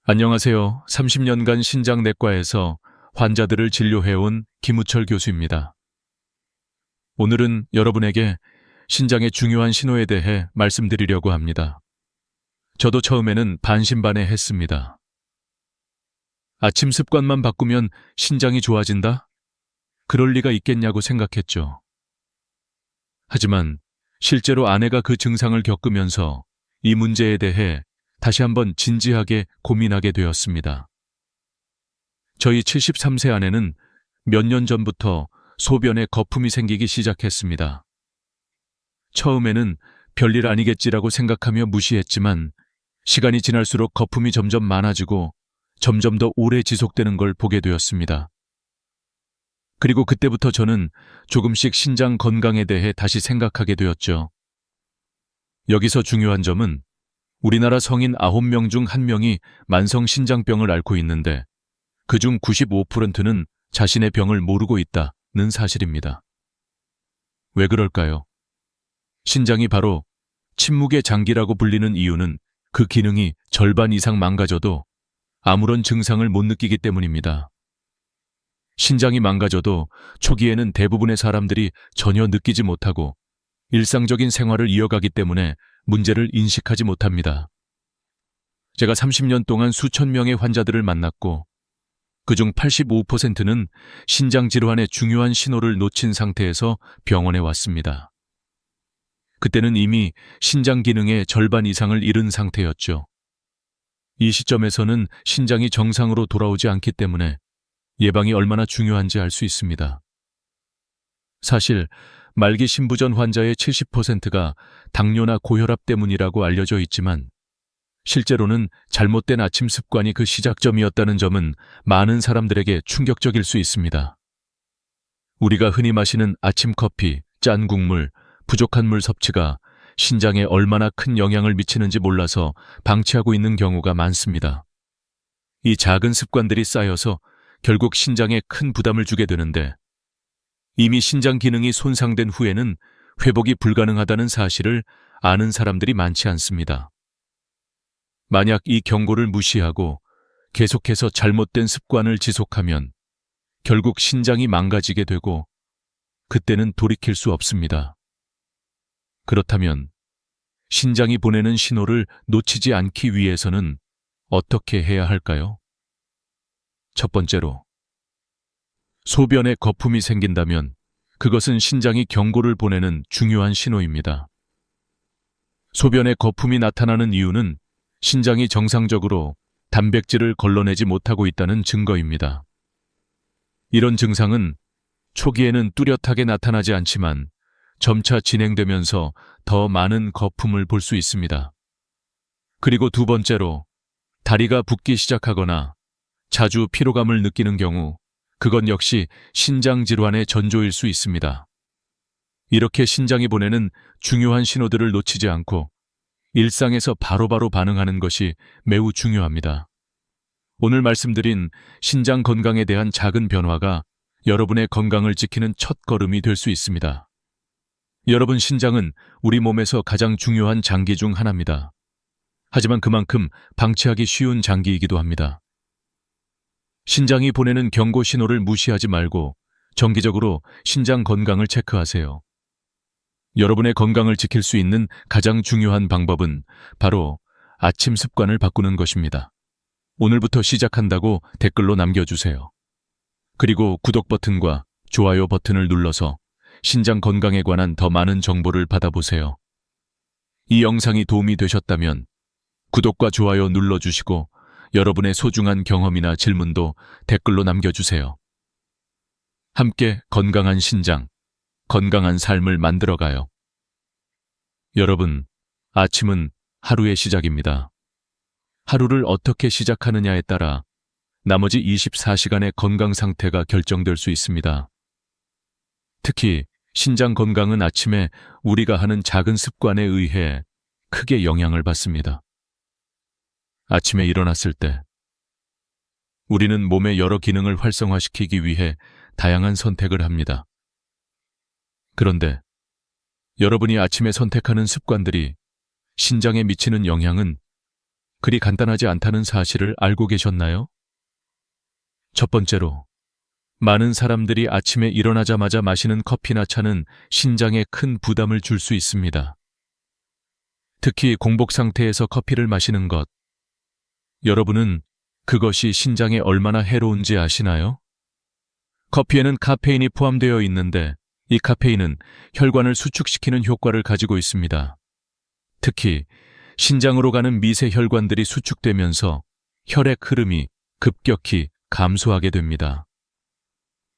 안녕하세요. 30년간 신장내과에서 환자들을 진료해온 김우철 교수입니다. 오늘은 여러분에게 신장의 중요한 신호에 대해 말씀드리려고 합니다. 저도 처음에는 반신반의했습니다. 아침 습관만 바꾸면 신장이 좋아진다? 그럴 리가 있겠냐고 생각했죠. 하지만 실제로 아내가 그 증상을 겪으면서 이 문제에 대해 다시 한번 진지하게 고민하게 되었습니다. 저희 73세 아내는 몇 년 전부터 소변에 거품이 생기기 시작했습니다. 처음에는 별일 아니겠지라고 생각하며 무시했지만 시간이 지날수록 거품이 점점 많아지고 점점 더 오래 지속되는 걸 보게 되었습니다. 그리고 그때부터 저는 조금씩 신장 건강에 대해 다시 생각하게 되었죠. 여기서 중요한 점은 우리나라 성인 9명 중 1명이 만성 신장병을 앓고 있는데 그중 95%는 자신의 병을 모르고 있다는 사실입니다. 왜 그럴까요? 신장이 바로 침묵의 장기라고 불리는 이유는 그 기능이 절반 이상 망가져도 아무런 증상을 못 느끼기 때문입니다. 신장이 망가져도 초기에는 대부분의 사람들이 전혀 느끼지 못하고 일상적인 생활을 이어가기 때문에 문제를 인식하지 못합니다. 제가 30년 동안 수천 명의 환자들을 만났고 그중 85%는 신장 질환의 중요한 신호를 놓친 상태에서 병원에 왔습니다. 그때는 이미 신장 기능의 절반 이상을 잃은 상태였죠. 이 시점에서는 신장이 정상으로 돌아오지 않기 때문에 예방이 얼마나 중요한지 알 수 있습니다. 사실 말기 신부전 환자의 70%가 당뇨나 고혈압 때문이라고 알려져 있지만 실제로는 잘못된 아침 습관이 그 시작점이었다는 점은 많은 사람들에게 충격적일 수 있습니다. 우리가 흔히 마시는 아침 커피, 짠 국물, 부족한 물 섭취가 신장에 얼마나 큰 영향을 미치는지 몰라서 방치하고 있는 경우가 많습니다. 이 작은 습관들이 쌓여서 결국 신장에 큰 부담을 주게 되는데 이미 신장 기능이 손상된 후에는 회복이 불가능하다는 사실을 아는 사람들이 많지 않습니다. 만약 이 경고를 무시하고 계속해서 잘못된 습관을 지속하면 결국 신장이 망가지게 되고 그때는 돌이킬 수 없습니다. 그렇다면 신장이 보내는 신호를 놓치지 않기 위해서는 어떻게 해야 할까요? 첫 번째로, 소변에 거품이 생긴다면 그것은 신장이 경고를 보내는 중요한 신호입니다. 소변에 거품이 나타나는 이유는 신장이 정상적으로 단백질을 걸러내지 못하고 있다는 증거입니다. 이런 증상은 초기에는 뚜렷하게 나타나지 않지만 점차 진행되면서 더 많은 거품을 볼 수 있습니다. 그리고 두 번째로, 다리가 붓기 시작하거나 자주 피로감을 느끼는 경우 그건 역시 신장 질환의 전조일 수 있습니다. 이렇게 신장이 보내는 중요한 신호들을 놓치지 않고 일상에서 바로바로 반응하는 것이 매우 중요합니다. 오늘 말씀드린 신장 건강에 대한 작은 변화가 여러분의 건강을 지키는 첫 걸음이 될 수 있습니다. 여러분, 신장은 우리 몸에서 가장 중요한 장기 중 하나입니다. 하지만 그만큼 방치하기 쉬운 장기이기도 합니다. 신장이 보내는 경고 신호를 무시하지 말고 정기적으로 신장 건강을 체크하세요. 여러분의 건강을 지킬 수 있는 가장 중요한 방법은 바로 아침 습관을 바꾸는 것입니다. 오늘부터 시작한다고 댓글로 남겨주세요. 그리고 구독 버튼과 좋아요 버튼을 눌러서 신장 건강에 관한 더 많은 정보를 받아보세요. 이 영상이 도움이 되셨다면 구독과 좋아요 눌러주시고 여러분의 소중한 경험이나 질문도 댓글로 남겨주세요. 함께 건강한 신장, 건강한 삶을 만들어가요. 여러분, 아침은 하루의 시작입니다. 하루를 어떻게 시작하느냐에 따라 나머지 24시간의 건강 상태가 결정될 수 있습니다. 특히 신장 건강은 아침에 우리가 하는 작은 습관에 의해 크게 영향을 받습니다. 아침에 일어났을 때 우리는 몸의 여러 기능을 활성화시키기 위해 다양한 선택을 합니다. 그런데 여러분이 아침에 선택하는 습관들이 신장에 미치는 영향은 그리 간단하지 않다는 사실을 알고 계셨나요? 첫 번째로, 많은 사람들이 아침에 일어나자마자 마시는 커피나 차는 신장에 큰 부담을 줄 수 있습니다. 특히 공복 상태에서 커피를 마시는 것, 여러분은 그것이 신장에 얼마나 해로운지 아시나요? 커피에는 카페인이 포함되어 있는데 이 카페인은 혈관을 수축시키는 효과를 가지고 있습니다. 특히 신장으로 가는 미세 혈관들이 수축되면서 혈액 흐름이 급격히 감소하게 됩니다.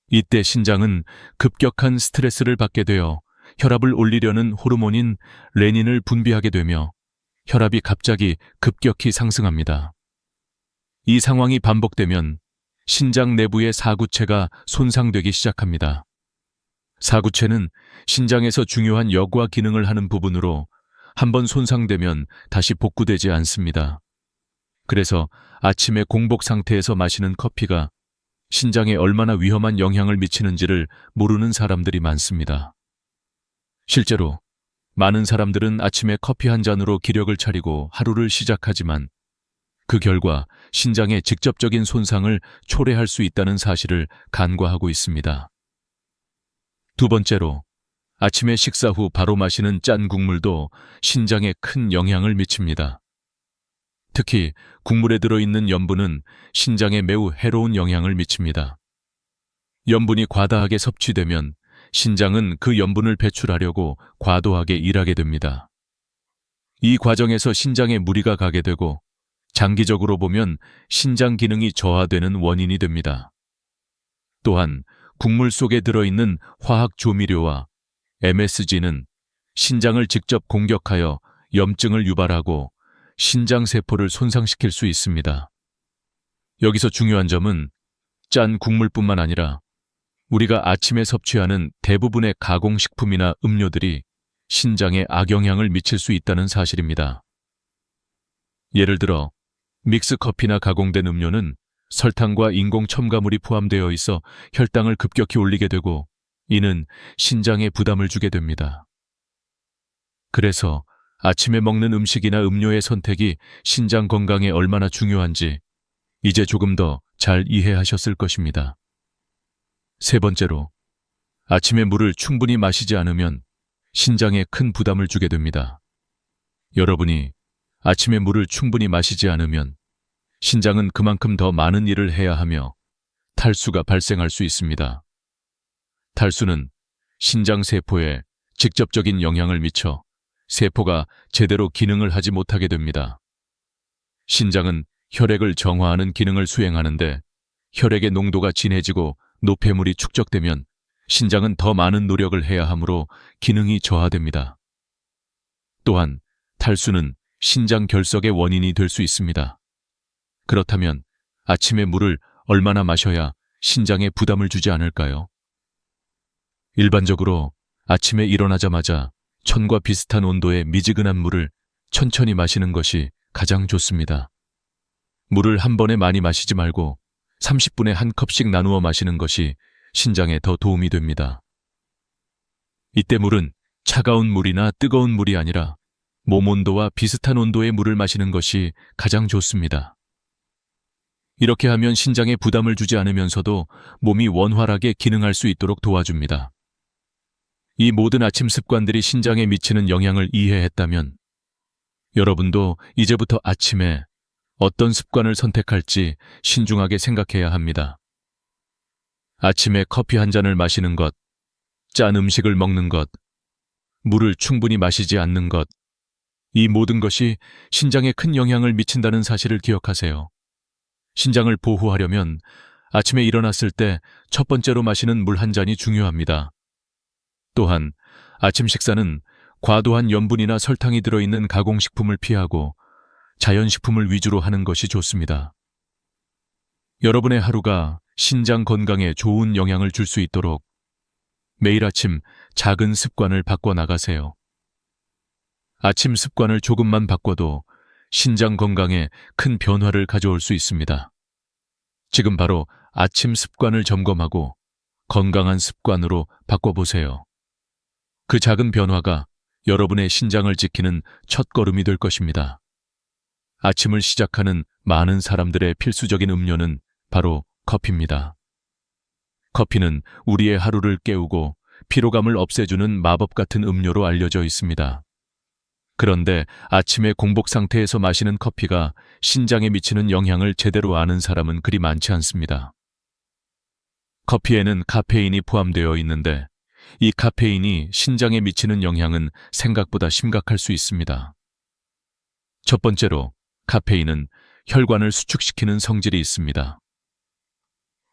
이때 신장은 급격한 스트레스를 받게 되어 혈압을 올리려는 호르몬인 레닌을 분비하게 되며 혈압이 갑자기 급격히 상승합니다. 이 상황이 반복되면 신장 내부의 사구체가 손상되기 시작합니다. 사구체는 신장에서 중요한 여과 기능을 하는 부분으로 한번 손상되면 다시 복구되지 않습니다. 그래서 아침에 공복 상태에서 마시는 커피가 신장에 얼마나 위험한 영향을 미치는지를 모르는 사람들이 많습니다. 실제로 많은 사람들은 아침에 커피 한 잔으로 기력을 차리고 하루를 시작하지만 그 결과 신장의 직접적인 손상을 초래할 수 있다는 사실을 간과하고 있습니다. 두 번째로, 아침에 식사 후 바로 마시는 짠 국물도 신장에 큰 영향을 미칩니다. 특히 국물에 들어있는 염분은 신장에 매우 해로운 영향을 미칩니다. 염분이 과다하게 섭취되면 신장은 그 염분을 배출하려고 과도하게 일하게 됩니다. 이 과정에서 신장에 무리가 가게 되고 장기적으로 보면 신장 기능이 저하되는 원인이 됩니다. 또한 국물 속에 들어있는 화학 조미료와 MSG는 신장을 직접 공격하여 염증을 유발하고 신장세포를 손상시킬 수 있습니다. 여기서 중요한 점은 짠 국물뿐만 아니라 우리가 아침에 섭취하는 대부분의 가공식품이나 음료들이 신장에 악영향을 미칠 수 있다는 사실입니다. 예를 들어 믹스커피나 가공된 음료는 설탕과 인공 첨가물이 포함되어 있어 혈당을 급격히 올리게 되고 이는 신장에 부담을 주게 됩니다. 그래서 아침에 먹는 음식이나 음료의 선택이 신장 건강에 얼마나 중요한지 이제 조금 더 잘 이해하셨을 것입니다. 세 번째로, 아침에 물을 충분히 마시지 않으면 신장에 큰 부담을 주게 됩니다. 여러분이 아침에 물을 충분히 마시지 않으면 신장은 그만큼 더 많은 일을 해야 하며 탈수가 발생할 수 있습니다. 탈수는 신장 세포에 직접적인 영향을 미쳐 세포가 제대로 기능을 하지 못하게 됩니다. 신장은 혈액을 정화하는 기능을 수행하는데 혈액의 농도가 진해지고 노폐물이 축적되면 신장은 더 많은 노력을 해야 하므로 기능이 저하됩니다. 또한 탈수는 신장 결석의 원인이 될 수 있습니다. 그렇다면 아침에 물을 얼마나 마셔야 신장에 부담을 주지 않을까요? 일반적으로 아침에 일어나자마자 천과 비슷한 온도의 미지근한 물을 천천히 마시는 것이 가장 좋습니다. 물을 한 번에 많이 마시지 말고 30분에 한 컵씩 나누어 마시는 것이 신장에 더 도움이 됩니다. 이때 물은 차가운 물이나 뜨거운 물이 아니라 몸 온도와 비슷한 온도의 물을 마시는 것이 가장 좋습니다. 이렇게 하면 신장에 부담을 주지 않으면서도 몸이 원활하게 기능할 수 있도록 도와줍니다. 이 모든 아침 습관들이 신장에 미치는 영향을 이해했다면 여러분도 이제부터 아침에 어떤 습관을 선택할지 신중하게 생각해야 합니다. 아침에 커피 한 잔을 마시는 것, 짠 음식을 먹는 것, 물을 충분히 마시지 않는 것, 이 모든 것이 신장에 큰 영향을 미친다는 사실을 기억하세요. 신장을 보호하려면 아침에 일어났을 때 첫 번째로 마시는 물 한 잔이 중요합니다. 또한 아침 식사는 과도한 염분이나 설탕이 들어있는 가공식품을 피하고 자연식품을 위주로 하는 것이 좋습니다. 여러분의 하루가 신장 건강에 좋은 영향을 줄 수 있도록 매일 아침 작은 습관을 바꿔 나가세요. 아침 습관을 조금만 바꿔도 신장 건강에 큰 변화를 가져올 수 있습니다. 지금 바로 아침 습관을 점검하고 건강한 습관으로 바꿔보세요. 그 작은 변화가 여러분의 신장을 지키는 첫걸음이 될 것입니다. 아침을 시작하는 많은 사람들의 필수적인 음료는 바로 커피입니다. 커피는 우리의 하루를 깨우고 피로감을 없애주는 마법 같은 음료로 알려져 있습니다. 그런데 아침에 공복 상태에서 마시는 커피가 신장에 미치는 영향을 제대로 아는 사람은 그리 많지 않습니다. 커피에는 카페인이 포함되어 있는데 이 카페인이 신장에 미치는 영향은 생각보다 심각할 수 있습니다. 첫 번째로, 카페인은 혈관을 수축시키는 성질이 있습니다.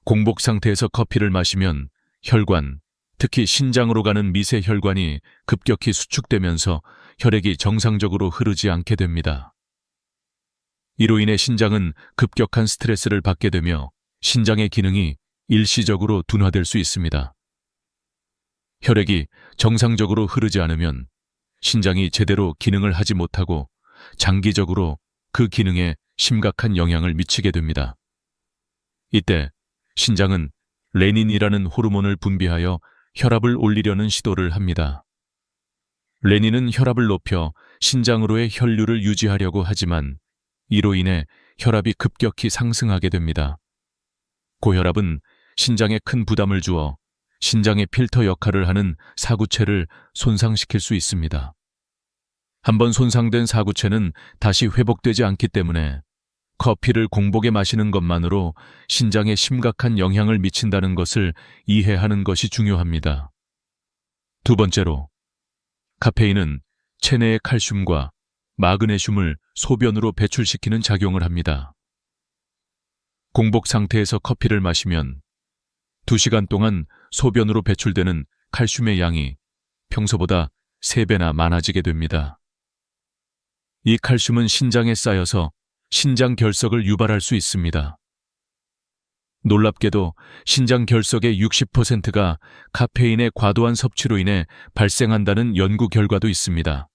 공복 상태에서 커피를 마시면 혈관, 특히 신장으로 가는 미세 혈관이 급격히 수축되면서 혈액이 정상적으로 흐르지 않게 됩니다. 이로 인해 신장은 급격한 스트레스를 받게 되며 신장의 기능이 일시적으로 둔화될 수 있습니다. 혈액이 정상적으로 흐르지 않으면 신장이 제대로 기능을 하지 못하고 장기적으로 그 기능에 심각한 영향을 미치게 됩니다. 이때 신장은 레닌이라는 호르몬을 분비하여 혈압을 올리려는 시도를 합니다. 레닌은 혈압을 높여 신장으로의 혈류를 유지하려고 하지만 이로 인해 혈압이 급격히 상승하게 됩니다. 고혈압은 신장에 큰 부담을 주어 신장의 필터 역할을 하는 사구체를 손상시킬 수 있습니다. 한번 손상된 사구체는 다시 회복되지 않기 때문에 커피를 공복에 마시는 것만으로 신장에 심각한 영향을 미친다는 것을 이해하는 것이 중요합니다. 두 번째로, 카페인은 체내의 칼슘과 마그네슘을 소변으로 배출시키는 작용을 합니다. 공복 상태에서 커피를 마시면 2시간 동안 소변으로 배출되는 칼슘의 양이 평소보다 3배나 많아지게 됩니다. 이 칼슘은 신장에 쌓여서 신장 결석을 유발할 수 있습니다. 놀랍게도 신장 결석의 60%가 카페인의 과도한 섭취로 인해 발생한다는 연구 결과도 있습니다.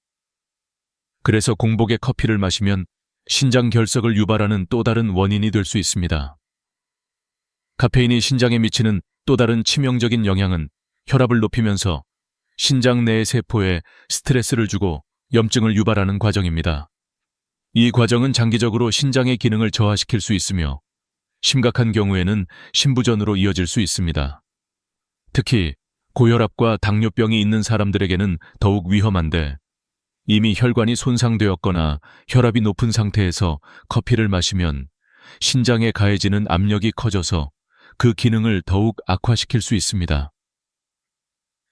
그래서 공복에 커피를 마시면 신장 결석을 유발하는 또 다른 원인이 될 수 있습니다. 카페인이 신장에 미치는 또 다른 치명적인 영향은 혈압을 높이면서 신장 내의 세포에 스트레스를 주고 염증을 유발하는 과정입니다. 이 과정은 장기적으로 신장의 기능을 저하시킬 수 있으며 심각한 경우에는 심부전으로 이어질 수 있습니다. 특히 고혈압과 당뇨병이 있는 사람들에게는 더욱 위험한데, 이미 혈관이 손상되었거나 혈압이 높은 상태에서 커피를 마시면 신장에 가해지는 압력이 커져서 그 기능을 더욱 악화시킬 수 있습니다.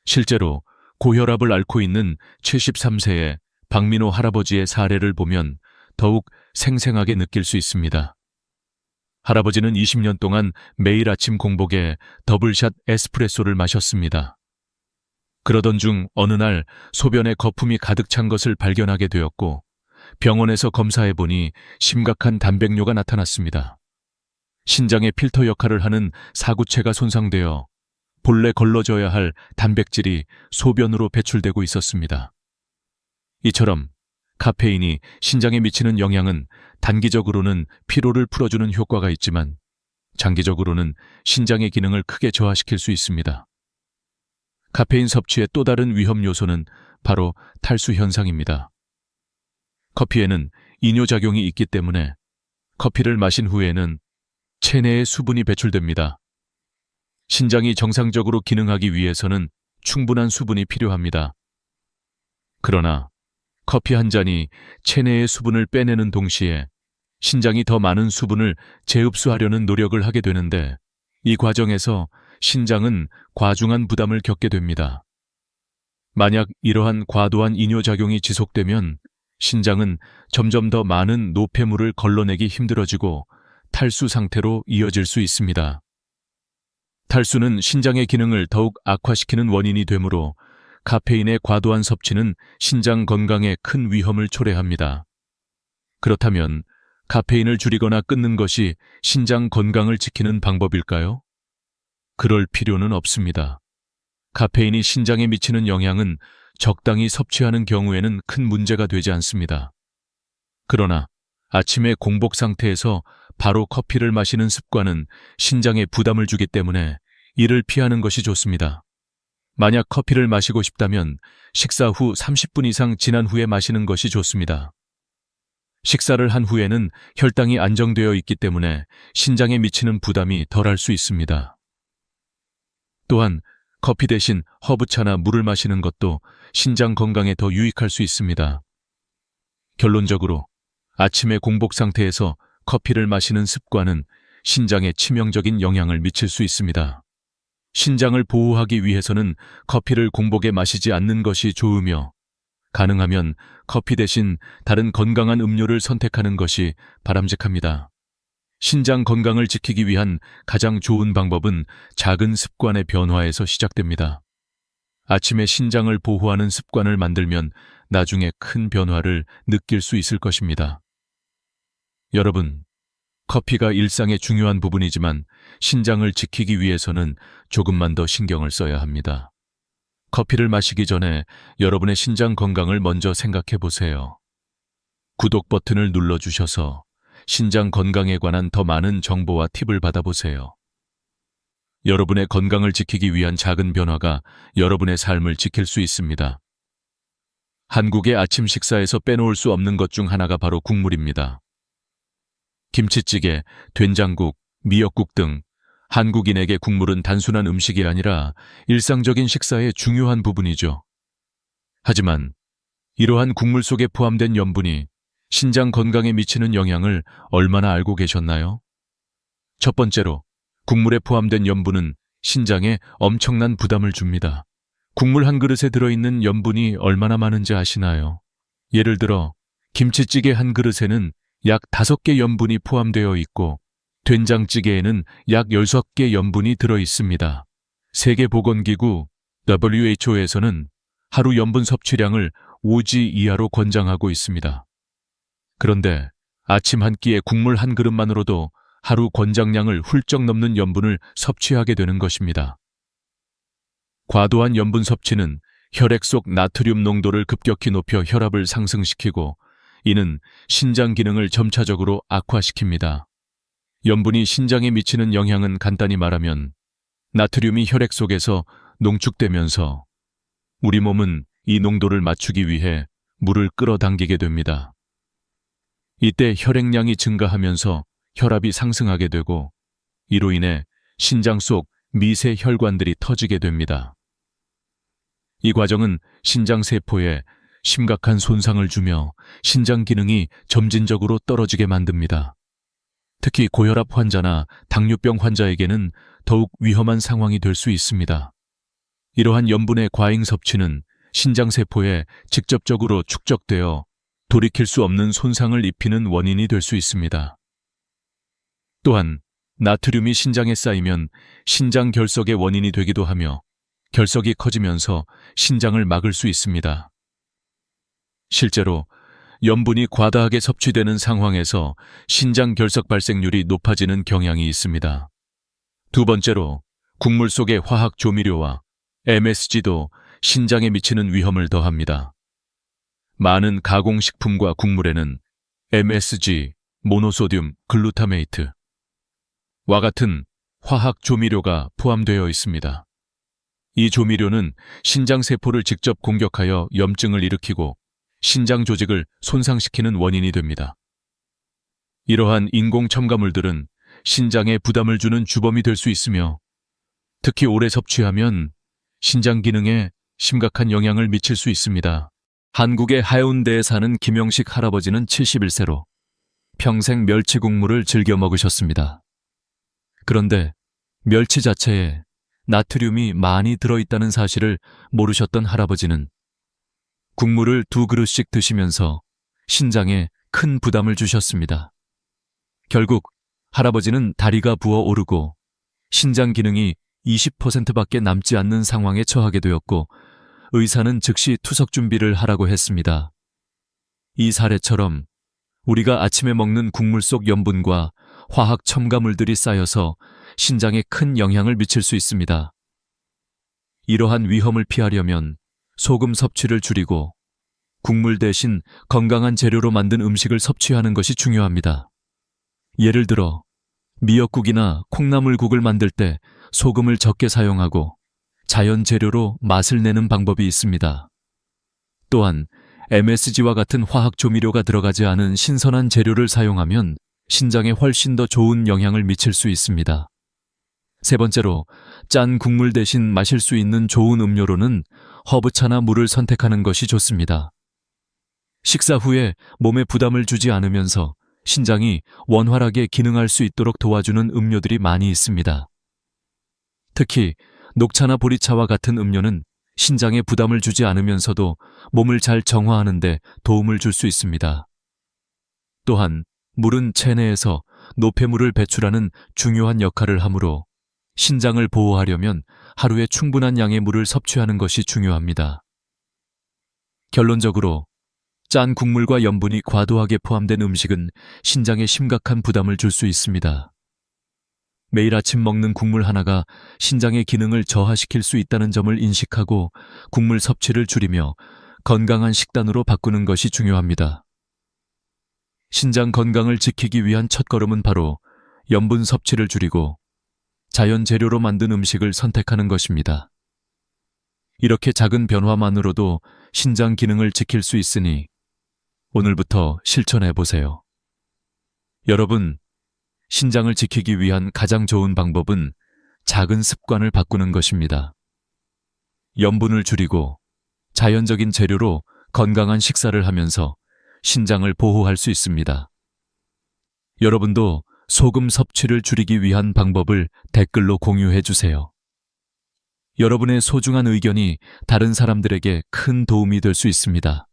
실제로 고혈압을 앓고 있는 73세의 박민호 할아버지의 사례를 보면 더욱 생생하게 느낄 수 있습니다. 할아버지는 20년 동안 매일 아침 공복에 더블샷 에스프레소를 마셨습니다. 그러던 중 어느 날 소변에 거품이 가득 찬 것을 발견하게 되었고, 병원에서 검사해보니 심각한 단백뇨가 나타났습니다. 신장의 필터 역할을 하는 사구체가 손상되어 본래 걸러져야 할 단백질이 소변으로 배출되고 있었습니다. 이처럼 카페인이 신장에 미치는 영향은 단기적으로는 피로를 풀어주는 효과가 있지만 장기적으로는 신장의 기능을 크게 저하시킬 수 있습니다. 카페인 섭취의 또 다른 위험 요소는 바로 탈수 현상입니다. 커피에는 이뇨작용이 있기 때문에 커피를 마신 후에는 체내에 수분이 배출됩니다. 신장이 정상적으로 기능하기 위해서는 충분한 수분이 필요합니다. 그러나 커피 한 잔이 체내의 수분을 빼내는 동시에 신장이 더 많은 수분을 재흡수하려는 노력을 하게 되는데, 이 과정에서 신장은 과중한 부담을 겪게 됩니다. 만약 이러한 과도한 이뇨작용이 지속되면 신장은 점점 더 많은 노폐물을 걸러내기 힘들어지고 탈수 상태로 이어질 수 있습니다. 탈수는 신장의 기능을 더욱 악화시키는 원인이 되므로 카페인의 과도한 섭취는 신장 건강에 큰 위험을 초래합니다. 그렇다면 카페인을 줄이거나 끊는 것이 신장 건강을 지키는 방법일까요? 그럴 필요는 없습니다. 카페인이 신장에 미치는 영향은 적당히 섭취하는 경우에는 큰 문제가 되지 않습니다. 그러나 아침에 공복 상태에서 바로 커피를 마시는 습관은 신장에 부담을 주기 때문에 이를 피하는 것이 좋습니다. 만약 커피를 마시고 싶다면 식사 후 30분 이상 지난 후에 마시는 것이 좋습니다. 식사를 한 후에는 혈당이 안정되어 있기 때문에 신장에 미치는 부담이 덜할 수 있습니다. 또한 커피 대신 허브차나 물을 마시는 것도 신장 건강에 더 유익할 수 있습니다. 결론적으로 아침에 공복 상태에서 커피를 마시는 습관은 신장에 치명적인 영향을 미칠 수 있습니다. 신장을 보호하기 위해서는 커피를 공복에 마시지 않는 것이 좋으며, 가능하면 커피 대신 다른 건강한 음료를 선택하는 것이 바람직합니다. 신장 건강을 지키기 위한 가장 좋은 방법은 작은 습관의 변화에서 시작됩니다. 아침에 신장을 보호하는 습관을 만들면 나중에 큰 변화를 느낄 수 있을 것입니다. 여러분, 커피가 일상의 중요한 부분이지만 신장을 지키기 위해서는 조금만 더 신경을 써야 합니다. 커피를 마시기 전에 여러분의 신장 건강을 먼저 생각해 보세요. 구독 버튼을 눌러주셔서 신장 건강에 관한 더 많은 정보와 팁을 받아보세요. 여러분의 건강을 지키기 위한 작은 변화가 여러분의 삶을 지킬 수 있습니다. 한국의 아침 식사에서 빼놓을 수 없는 것 중 하나가 바로 국물입니다. 김치찌개, 된장국, 미역국 등 한국인에게 국물은 단순한 음식이 아니라 일상적인 식사의 중요한 부분이죠. 하지만 이러한 국물 속에 포함된 염분이 신장 건강에 미치는 영향을 얼마나 알고 계셨나요? 첫 번째로, 국물에 포함된 염분은 신장에 엄청난 부담을 줍니다. 국물 한 그릇에 들어있는 염분이 얼마나 많은지 아시나요? 예를 들어 김치찌개 한 그릇에는 약 5개 염분이 포함되어 있고 된장찌개에는 약 6개 염분이 들어있습니다. 세계보건기구 WHO에서는 하루 염분 섭취량을 5g 이하로 권장하고 있습니다. 그런데 아침 한 끼에 국물 한 그릇만으로도 하루 권장량을 훌쩍 넘는 염분을 섭취하게 되는 것입니다. 과도한 염분 섭취는 혈액 속 나트륨 농도를 급격히 높여 혈압을 상승시키고 이는 신장 기능을 점차적으로 악화시킵니다. 염분이 신장에 미치는 영향은 간단히 말하면 나트륨이 혈액 속에서 농축되면서 우리 몸은 이 농도를 맞추기 위해 물을 끌어당기게 됩니다. 이때 혈액량이 증가하면서 혈압이 상승하게 되고 이로 인해 신장 속 미세 혈관들이 터지게 됩니다. 이 과정은 신장 세포에 심각한 손상을 주며 신장 기능이 점진적으로 떨어지게 만듭니다. 특히 고혈압 환자나 당뇨병 환자에게는 더욱 위험한 상황이 될 수 있습니다. 이러한 염분의 과잉 섭취는 신장 세포에 직접적으로 축적되어 돌이킬 수 없는 손상을 입히는 원인이 될 수 있습니다. 또한 나트륨이 신장에 쌓이면 신장 결석의 원인이 되기도 하며 결석이 커지면서 신장을 막을 수 있습니다. 실제로 염분이 과다하게 섭취되는 상황에서 신장 결석 발생률이 높아지는 경향이 있습니다. 두 번째로, 국물 속의 화학 조미료와 MSG도 신장에 미치는 위험을 더합니다. 많은 가공식품과 국물에는 MSG, 모노소듐 글루타메이트 와 같은 화학 조미료가 포함되어 있습니다. 이 조미료는 신장 세포를 직접 공격하여 염증을 일으키고 신장 조직을 손상시키는 원인이 됩니다. 이러한 인공 첨가물들은 신장에 부담을 주는 주범이 될 수 있으며 특히 오래 섭취하면 신장 기능에 심각한 영향을 미칠 수 있습니다. 한국의 하해운대에 사는 김영식 할아버지는 71세로 평생 멸치 국물을 즐겨 먹으셨습니다. 그런데 멸치 자체에 나트륨이 많이 들어있다는 사실을 모르셨던 할아버지는 국물을 2그릇씩 드시면서 신장에 큰 부담을 주셨습니다. 결국 할아버지는 다리가 부어오르고 신장 기능이 20%밖에 남지 않는 상황에 처하게 되었고 의사는 즉시 투석 준비를 하라고 했습니다. 이 사례처럼 우리가 아침에 먹는 국물 속 염분과 화학 첨가물들이 쌓여서 신장에 큰 영향을 미칠 수 있습니다. 이러한 위험을 피하려면 소금 섭취를 줄이고 국물 대신 건강한 재료로 만든 음식을 섭취하는 것이 중요합니다. 예를 들어 미역국이나 콩나물국을 만들 때 소금을 적게 사용하고 자연 재료로 맛을 내는 방법이 있습니다. 또한 MSG와 같은 화학 조미료가 들어가지 않은 신선한 재료를 사용하면 신장에 훨씬 더 좋은 영향을 미칠 수 있습니다. 세 번째로, 짠 국물 대신 마실 수 있는 좋은 음료로는 허브차나 물을 선택하는 것이 좋습니다. 식사 후에 몸에 부담을 주지 않으면서 신장이 원활하게 기능할 수 있도록 도와주는 음료들이 많이 있습니다. 특히 녹차나 보리차와 같은 음료는 신장에 부담을 주지 않으면서도 몸을 잘 정화하는 데 도움을 줄 수 있습니다. 또한 물은 체내에서 노폐물을 배출하는 중요한 역할을 하므로 신장을 보호하려면 하루에 충분한 양의 물을 섭취하는 것이 중요합니다. 결론적으로 짠 국물과 염분이 과도하게 포함된 음식은 신장에 심각한 부담을 줄 수 있습니다. 매일 아침 먹는 국물 하나가 신장의 기능을 저하시킬 수 있다는 점을 인식하고 국물 섭취를 줄이며 건강한 식단으로 바꾸는 것이 중요합니다. 신장 건강을 지키기 위한 첫걸음은 바로 염분 섭취를 줄이고 자연 재료로 만든 음식을 선택하는 것입니다. 이렇게 작은 변화만으로도 신장 기능을 지킬 수 있으니 오늘부터 실천해 보세요. 여러분, 신장을 지키기 위한 가장 좋은 방법은 작은 습관을 바꾸는 것입니다. 염분을 줄이고 자연적인 재료로 건강한 식사를 하면서 신장을 보호할 수 있습니다. 여러분도 소금 섭취를 줄이기 위한 방법을 댓글로 공유해 주세요. 여러분의 소중한 의견이 다른 사람들에게 큰 도움이 될 수 있습니다.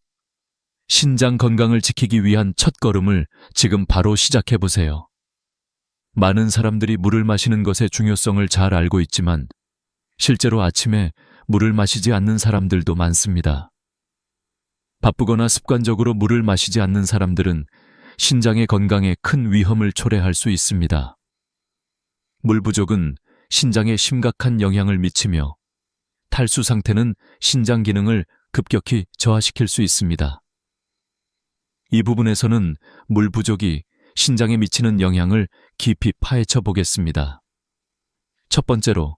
신장 건강을 지키기 위한 첫걸음을 지금 바로 시작해 보세요. 많은 사람들이 물을 마시는 것의 중요성을 잘 알고 있지만 실제로 아침에 물을 마시지 않는 사람들도 많습니다. 바쁘거나 습관적으로 물을 마시지 않는 사람들은 신장의 건강에 큰 위험을 초래할 수 있습니다. 물 부족은 신장에 심각한 영향을 미치며 탈수 상태는 신장 기능을 급격히 저하시킬 수 있습니다. 이 부분에서는 물 부족이 신장에 미치는 영향을 깊이 파헤쳐 보겠습니다. 첫 번째로,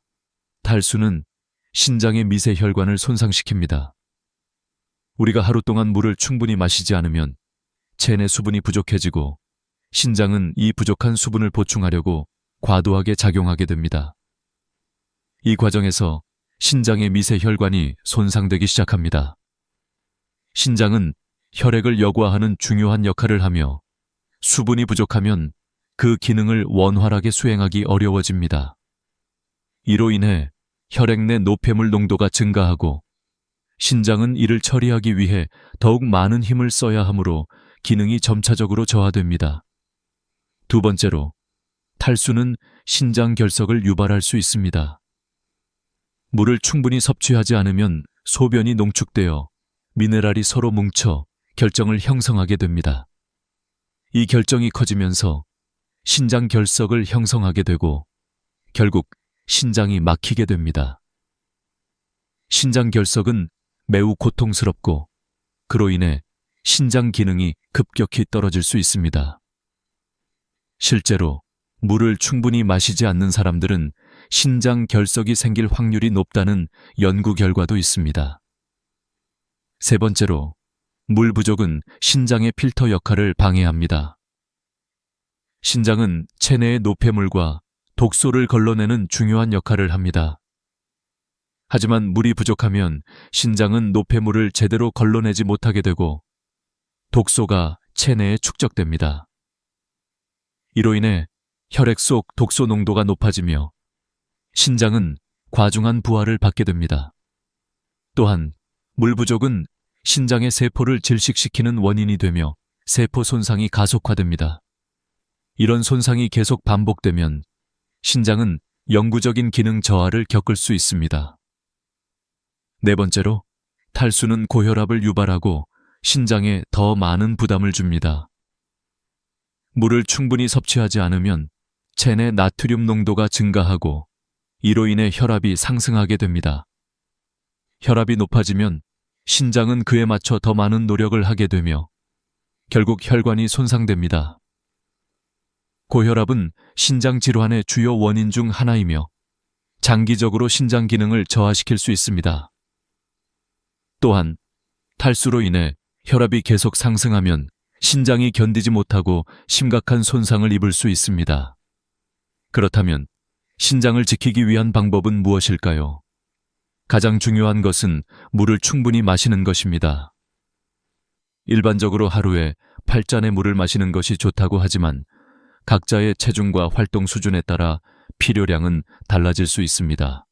탈수는 신장의 미세 혈관을 손상시킵니다. 우리가 하루 동안 물을 충분히 마시지 않으면 체내 수분이 부족해지고 신장은 이 부족한 수분을 보충하려고 과도하게 작용하게 됩니다. 이 과정에서 신장의 미세 혈관이 손상되기 시작합니다. 신장은 혈액을 여과하는 중요한 역할을 하며 수분이 부족하면 그 기능을 원활하게 수행하기 어려워집니다. 이로 인해 혈액 내 노폐물 농도가 증가하고 신장은 이를 처리하기 위해 더욱 많은 힘을 써야 하므로 기능이 점차적으로 저하됩니다. 두 번째로, 탈수는 신장 결석을 유발할 수 있습니다. 물을 충분히 섭취하지 않으면 소변이 농축되어 미네랄이 서로 뭉쳐 결정을 형성하게 됩니다. 이 결정이 커지면서 신장 결석을 형성하게 되고 결국 신장이 막히게 됩니다. 신장 결석은 매우 고통스럽고 그로 인해 신장 기능이 급격히 떨어질 수 있습니다. 실제로 물을 충분히 마시지 않는 사람들은 신장 결석이 생길 확률이 높다는 연구 결과도 있습니다. 세 번째로, 물 부족은 신장의 필터 역할을 방해합니다. 신장은 체내의 노폐물과 독소를 걸러내는 중요한 역할을 합니다. 하지만 물이 부족하면 신장은 노폐물을 제대로 걸러내지 못하게 되고 독소가 체내에 축적됩니다. 이로 인해 혈액 속 독소 농도가 높아지며 신장은 과중한 부하를 받게 됩니다. 또한 물 부족은 신장의 세포를 질식시키는 원인이 되며 세포 손상이 가속화됩니다. 이런 손상이 계속 반복되면 신장은 영구적인 기능 저하를 겪을 수 있습니다. 네 번째로, 탈수는 고혈압을 유발하고 신장에 더 많은 부담을 줍니다. 물을 충분히 섭취하지 않으면 체내 나트륨 농도가 증가하고 이로 인해 혈압이 상승하게 됩니다. 혈압이 높아지면 신장은 그에 맞춰 더 많은 노력을 하게 되며 결국 혈관이 손상됩니다. 고혈압은 신장 질환의 주요 원인 중 하나이며 장기적으로 신장 기능을 저하시킬 수 있습니다. 또한 탈수로 인해 혈압이 계속 상승하면 신장이 견디지 못하고 심각한 손상을 입을 수 있습니다. 그렇다면 신장을 지키기 위한 방법은 무엇일까요? 가장 중요한 것은 물을 충분히 마시는 것입니다. 일반적으로 하루에 8잔의 물을 마시는 것이 좋다고 하지만 각자의 체중과 활동 수준에 따라 필요량은 달라질 수 있습니다.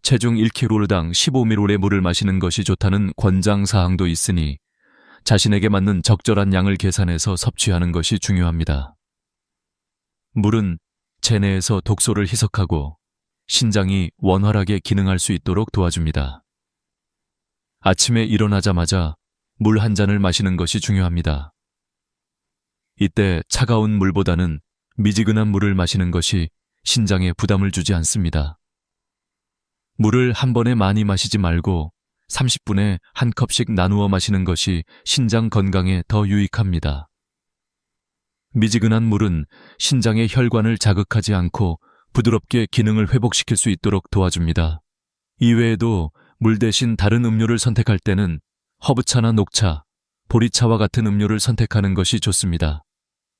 체중 1kg당 15ml의 물을 마시는 것이 좋다는 권장 사항도 있으니 자신에게 맞는 적절한 양을 계산해서 섭취하는 것이 중요합니다. 물은 체내에서 독소를 희석하고 신장이 원활하게 기능할 수 있도록 도와줍니다. 아침에 일어나자마자 물 한 잔을 마시는 것이 중요합니다. 이때 차가운 물보다는 미지근한 물을 마시는 것이 신장에 부담을 주지 않습니다. 물을 한 번에 많이 마시지 말고 30분에 한 컵씩 나누어 마시는 것이 신장 건강에 더 유익합니다. 미지근한 물은 신장의 혈관을 자극하지 않고 부드럽게 기능을 회복시킬 수 있도록 도와줍니다. 이외에도 물 대신 다른 음료를 선택할 때는 허브차나 녹차, 보리차와 같은 음료를 선택하는 것이 좋습니다.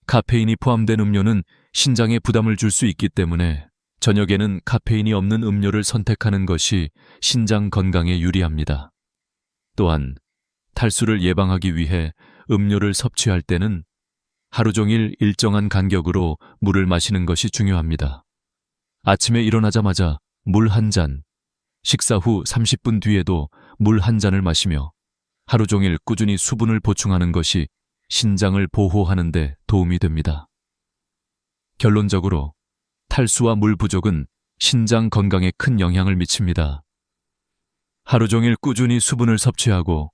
카페인이 포함된 음료는 신장에 부담을 줄 수 있기 때문에 저녁에는 카페인이 없는 음료를 선택하는 것이 신장 건강에 유리합니다. 또한 탈수를 예방하기 위해 음료를 섭취할 때는 하루 종일 일정한 간격으로 물을 마시는 것이 중요합니다. 아침에 일어나자마자 물 한 잔, 식사 후 30분 뒤에도 물 한 잔을 마시며 하루 종일 꾸준히 수분을 보충하는 것이 신장을 보호하는 데 도움이 됩니다. 결론적으로 탈수와 물 부족은 신장 건강에 큰 영향을 미칩니다. 하루 종일 꾸준히 수분을 섭취하고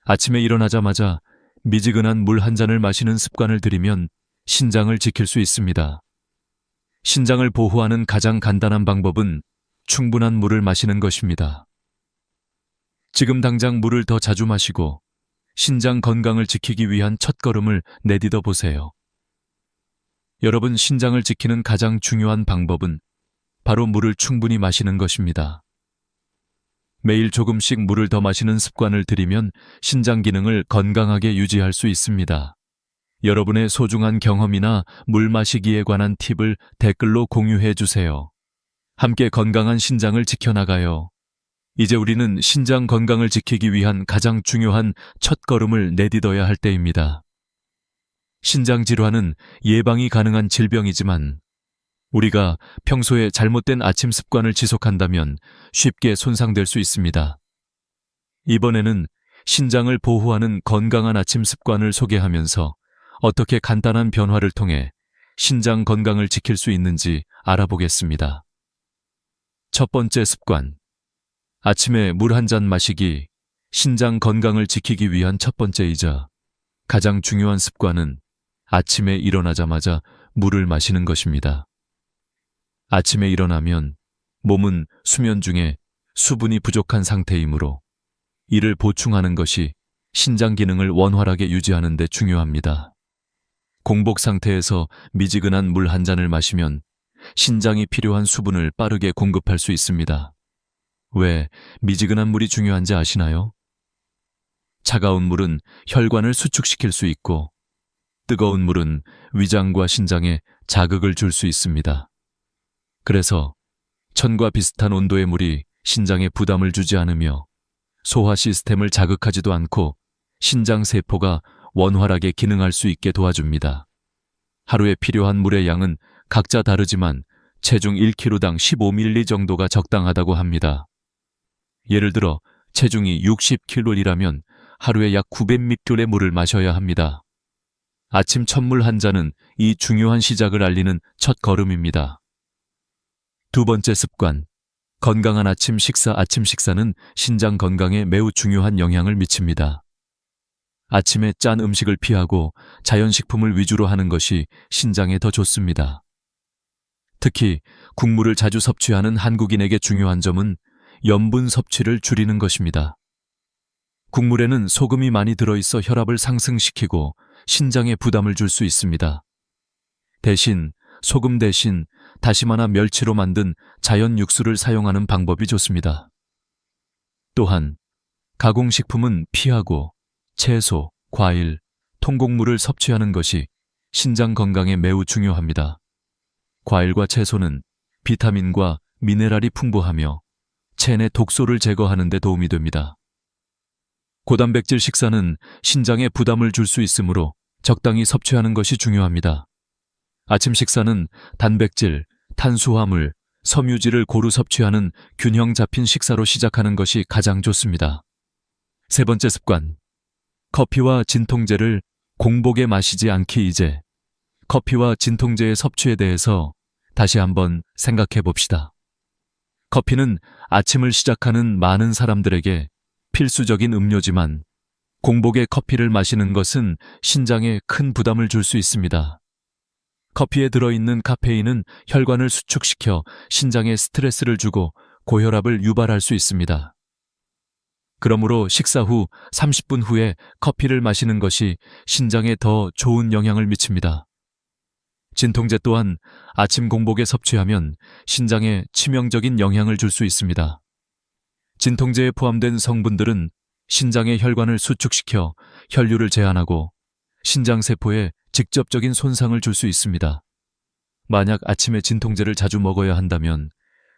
아침에 일어나자마자 미지근한 물 한 잔을 마시는 습관을 들이면 신장을 지킬 수 있습니다. 신장을 보호하는 가장 간단한 방법은 충분한 물을 마시는 것입니다. 지금 당장 물을 더 자주 마시고 신장 건강을 지키기 위한 첫걸음을 내딛어 보세요. 여러분, 신장을 지키는 가장 중요한 방법은 바로 물을 충분히 마시는 것입니다. 매일 조금씩 물을 더 마시는 습관을 들이면 신장 기능을 건강하게 유지할 수 있습니다. 여러분의 소중한 경험이나 물 마시기에 관한 팁을 댓글로 공유해 주세요. 함께 건강한 신장을 지켜나가요. 이제 우리는 신장 건강을 지키기 위한 가장 중요한 첫걸음을 내딛어야 할 때입니다. 신장 질환은 예방이 가능한 질병이지만 우리가 평소에 잘못된 아침 습관을 지속한다면 쉽게 손상될 수 있습니다. 이번에는 신장을 보호하는 건강한 아침 습관을 소개하면서 어떻게 간단한 변화를 통해 신장 건강을 지킬 수 있는지 알아보겠습니다. 첫 번째 습관. 아침에 물 한 잔 마시기. 신장 건강을 지키기 위한 첫 번째이자 가장 중요한 습관은 아침에 일어나자마자 물을 마시는 것입니다. 아침에 일어나면 몸은 수면 중에 수분이 부족한 상태이므로 이를 보충하는 것이 신장 기능을 원활하게 유지하는 데 중요합니다. 공복 상태에서 미지근한 물 한 잔을 마시면 신장이 필요한 수분을 빠르게 공급할 수 있습니다. 왜 미지근한 물이 중요한지 아시나요? 차가운 물은 혈관을 수축시킬 수 있고 뜨거운 물은 위장과 신장에 자극을 줄 수 있습니다. 그래서 천과 비슷한 온도의 물이 신장에 부담을 주지 않으며 소화 시스템을 자극하지도 않고 신장 세포가 원활하게 기능할 수 있게 도와줍니다. 하루에 필요한 물의 양은 각자 다르지만 체중 1kg당 15ml 정도가 적당하다고 합니다. 예를 들어 체중이 60kg이라면 하루에 약 900ml의 물을 마셔야 합니다. 아침 첫물 한 잔은 이 중요한 시작을 알리는 첫 걸음입니다. 두 번째 습관. 건강한 아침 식사. 아침 식사는 신장 건강에 매우 중요한 영향을 미칩니다. 아침에 짠 음식을 피하고 자연식품을 위주로 하는 것이 신장에 더 좋습니다. 특히 국물을 자주 섭취하는 한국인에게 중요한 점은 염분 섭취를 줄이는 것입니다. 국물에는 소금이 많이 들어있어 혈압을 상승시키고 신장에 부담을 줄 수 있습니다. 대신 소금 대신 다시마나 멸치로 만든 자연 육수를 사용하는 방법이 좋습니다. 또한 가공식품은 피하고 채소, 과일, 통곡물을 섭취하는 것이 신장 건강에 매우 중요합니다. 과일과 채소는 비타민과 미네랄이 풍부하며 체내 독소를 제거하는 데 도움이 됩니다. 고단백질 식사는 신장에 부담을 줄 수 있으므로 적당히 섭취하는 것이 중요합니다. 아침 식사는 단백질, 탄수화물, 섬유질을 고루 섭취하는 균형 잡힌 식사로 시작하는 것이 가장 좋습니다. 세 번째 습관. 커피와 진통제를 공복에 마시지 않기. 이제 커피와 진통제의 섭취에 대해서 다시 한번 생각해 봅시다. 커피는 아침을 시작하는 많은 사람들에게 필수적인 음료지만 공복에 커피를 마시는 것은 신장에 큰 부담을 줄 수 있습니다. 커피에 들어있는 카페인은 혈관을 수축시켜 신장에 스트레스를 주고 고혈압을 유발할 수 있습니다. 그러므로 식사 후 30분 후에 커피를 마시는 것이 신장에 더 좋은 영향을 미칩니다. 진통제 또한 아침 공복에 섭취하면 신장에 치명적인 영향을 줄 수 있습니다. 진통제에 포함된 성분들은 신장의 혈관을 수축시켜 혈류를 제한하고 신장 세포에 직접적인 손상을 줄 수 있습니다. 만약 아침에 진통제를 자주 먹어야 한다면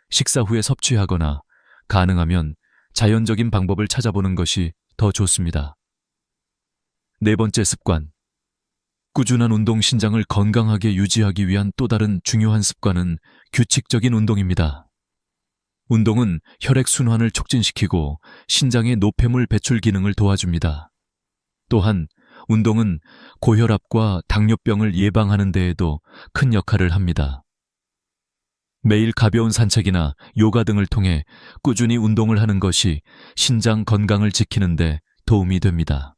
식사 후에 섭취하거나 가능하면 자연적인 방법을 찾아보는 것이 더 좋습니다. 네 번째 습관. 꾸준한 운동 신장을 건강하게 유지하기 위한 또 다른 중요한 습관은 규칙적인 운동입니다. 운동은 혈액순환을 촉진시키고 신장의 노폐물 배출 기능을 도와줍니다. 또한 운동은 고혈압과 당뇨병을 예방하는 데에도 큰 역할을 합니다. 매일 가벼운 산책이나 요가 등을 통해 꾸준히 운동을 하는 것이 신장 건강을 지키는 데 도움이 됩니다.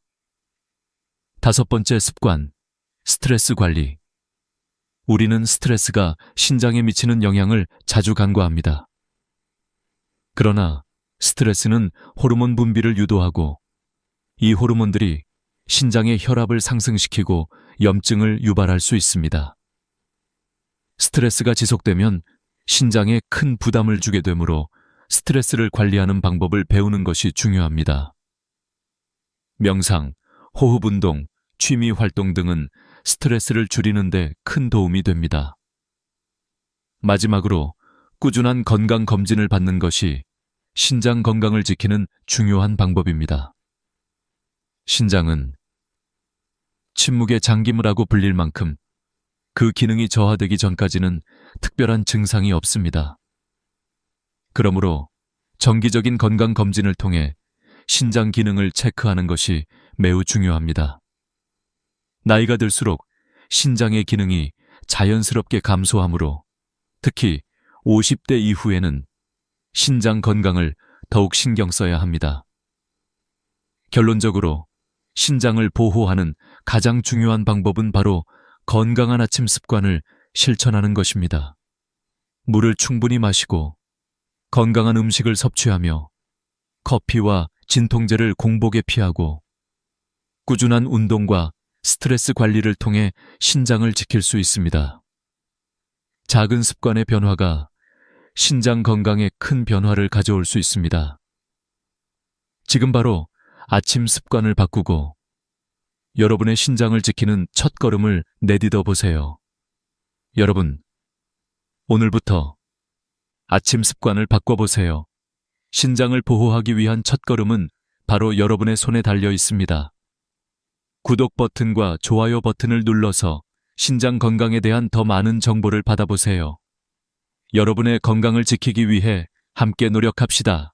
다섯 번째 습관, 스트레스 관리. 우리는 스트레스가 신장에 미치는 영향을 자주 간과합니다. 그러나 스트레스는 호르몬 분비를 유도하고 이 호르몬들이 신장의 혈압을 상승시키고 염증을 유발할 수 있습니다. 스트레스가 지속되면 신장에 큰 부담을 주게 되므로 스트레스를 관리하는 방법을 배우는 것이 중요합니다. 명상, 호흡 운동, 취미 활동 등은 스트레스를 줄이는 데 큰 도움이 됩니다. 마지막으로 꾸준한 건강 검진을 받는 것이 신장 건강을 지키는 중요한 방법입니다. 신장은 침묵의 장기무라고 불릴 만큼 그 기능이 저하되기 전까지는 특별한 증상이 없습니다. 그러므로 정기적인 건강 검진을 통해 신장 기능을 체크하는 것이 매우 중요합니다. 나이가 들수록 신장의 기능이 자연스럽게 감소하므로 특히 50대 이후에는 신장 건강을 더욱 신경 써야 합니다. 결론적으로 신장을 보호하는 가장 중요한 방법은 바로 건강한 아침 습관을 실천하는 것입니다. 물을 충분히 마시고 건강한 음식을 섭취하며 커피와 진통제를 공복에 피하고 꾸준한 운동과 스트레스 관리를 통해 신장을 지킬 수 있습니다. 작은 습관의 변화가 신장 건강에 큰 변화를 가져올 수 있습니다. 지금 바로 아침 습관을 바꾸고 여러분의 신장을 지키는 첫걸음을 내딛어 보세요. 여러분, 오늘부터 아침 습관을 바꿔보세요. 신장을 보호하기 위한 첫걸음은 바로 여러분의 손에 달려 있습니다. 구독 버튼과 좋아요 버튼을 눌러서 신장 건강에 대한 더 많은 정보를 받아보세요. 여러분의 건강을 지키기 위해 함께 노력합시다.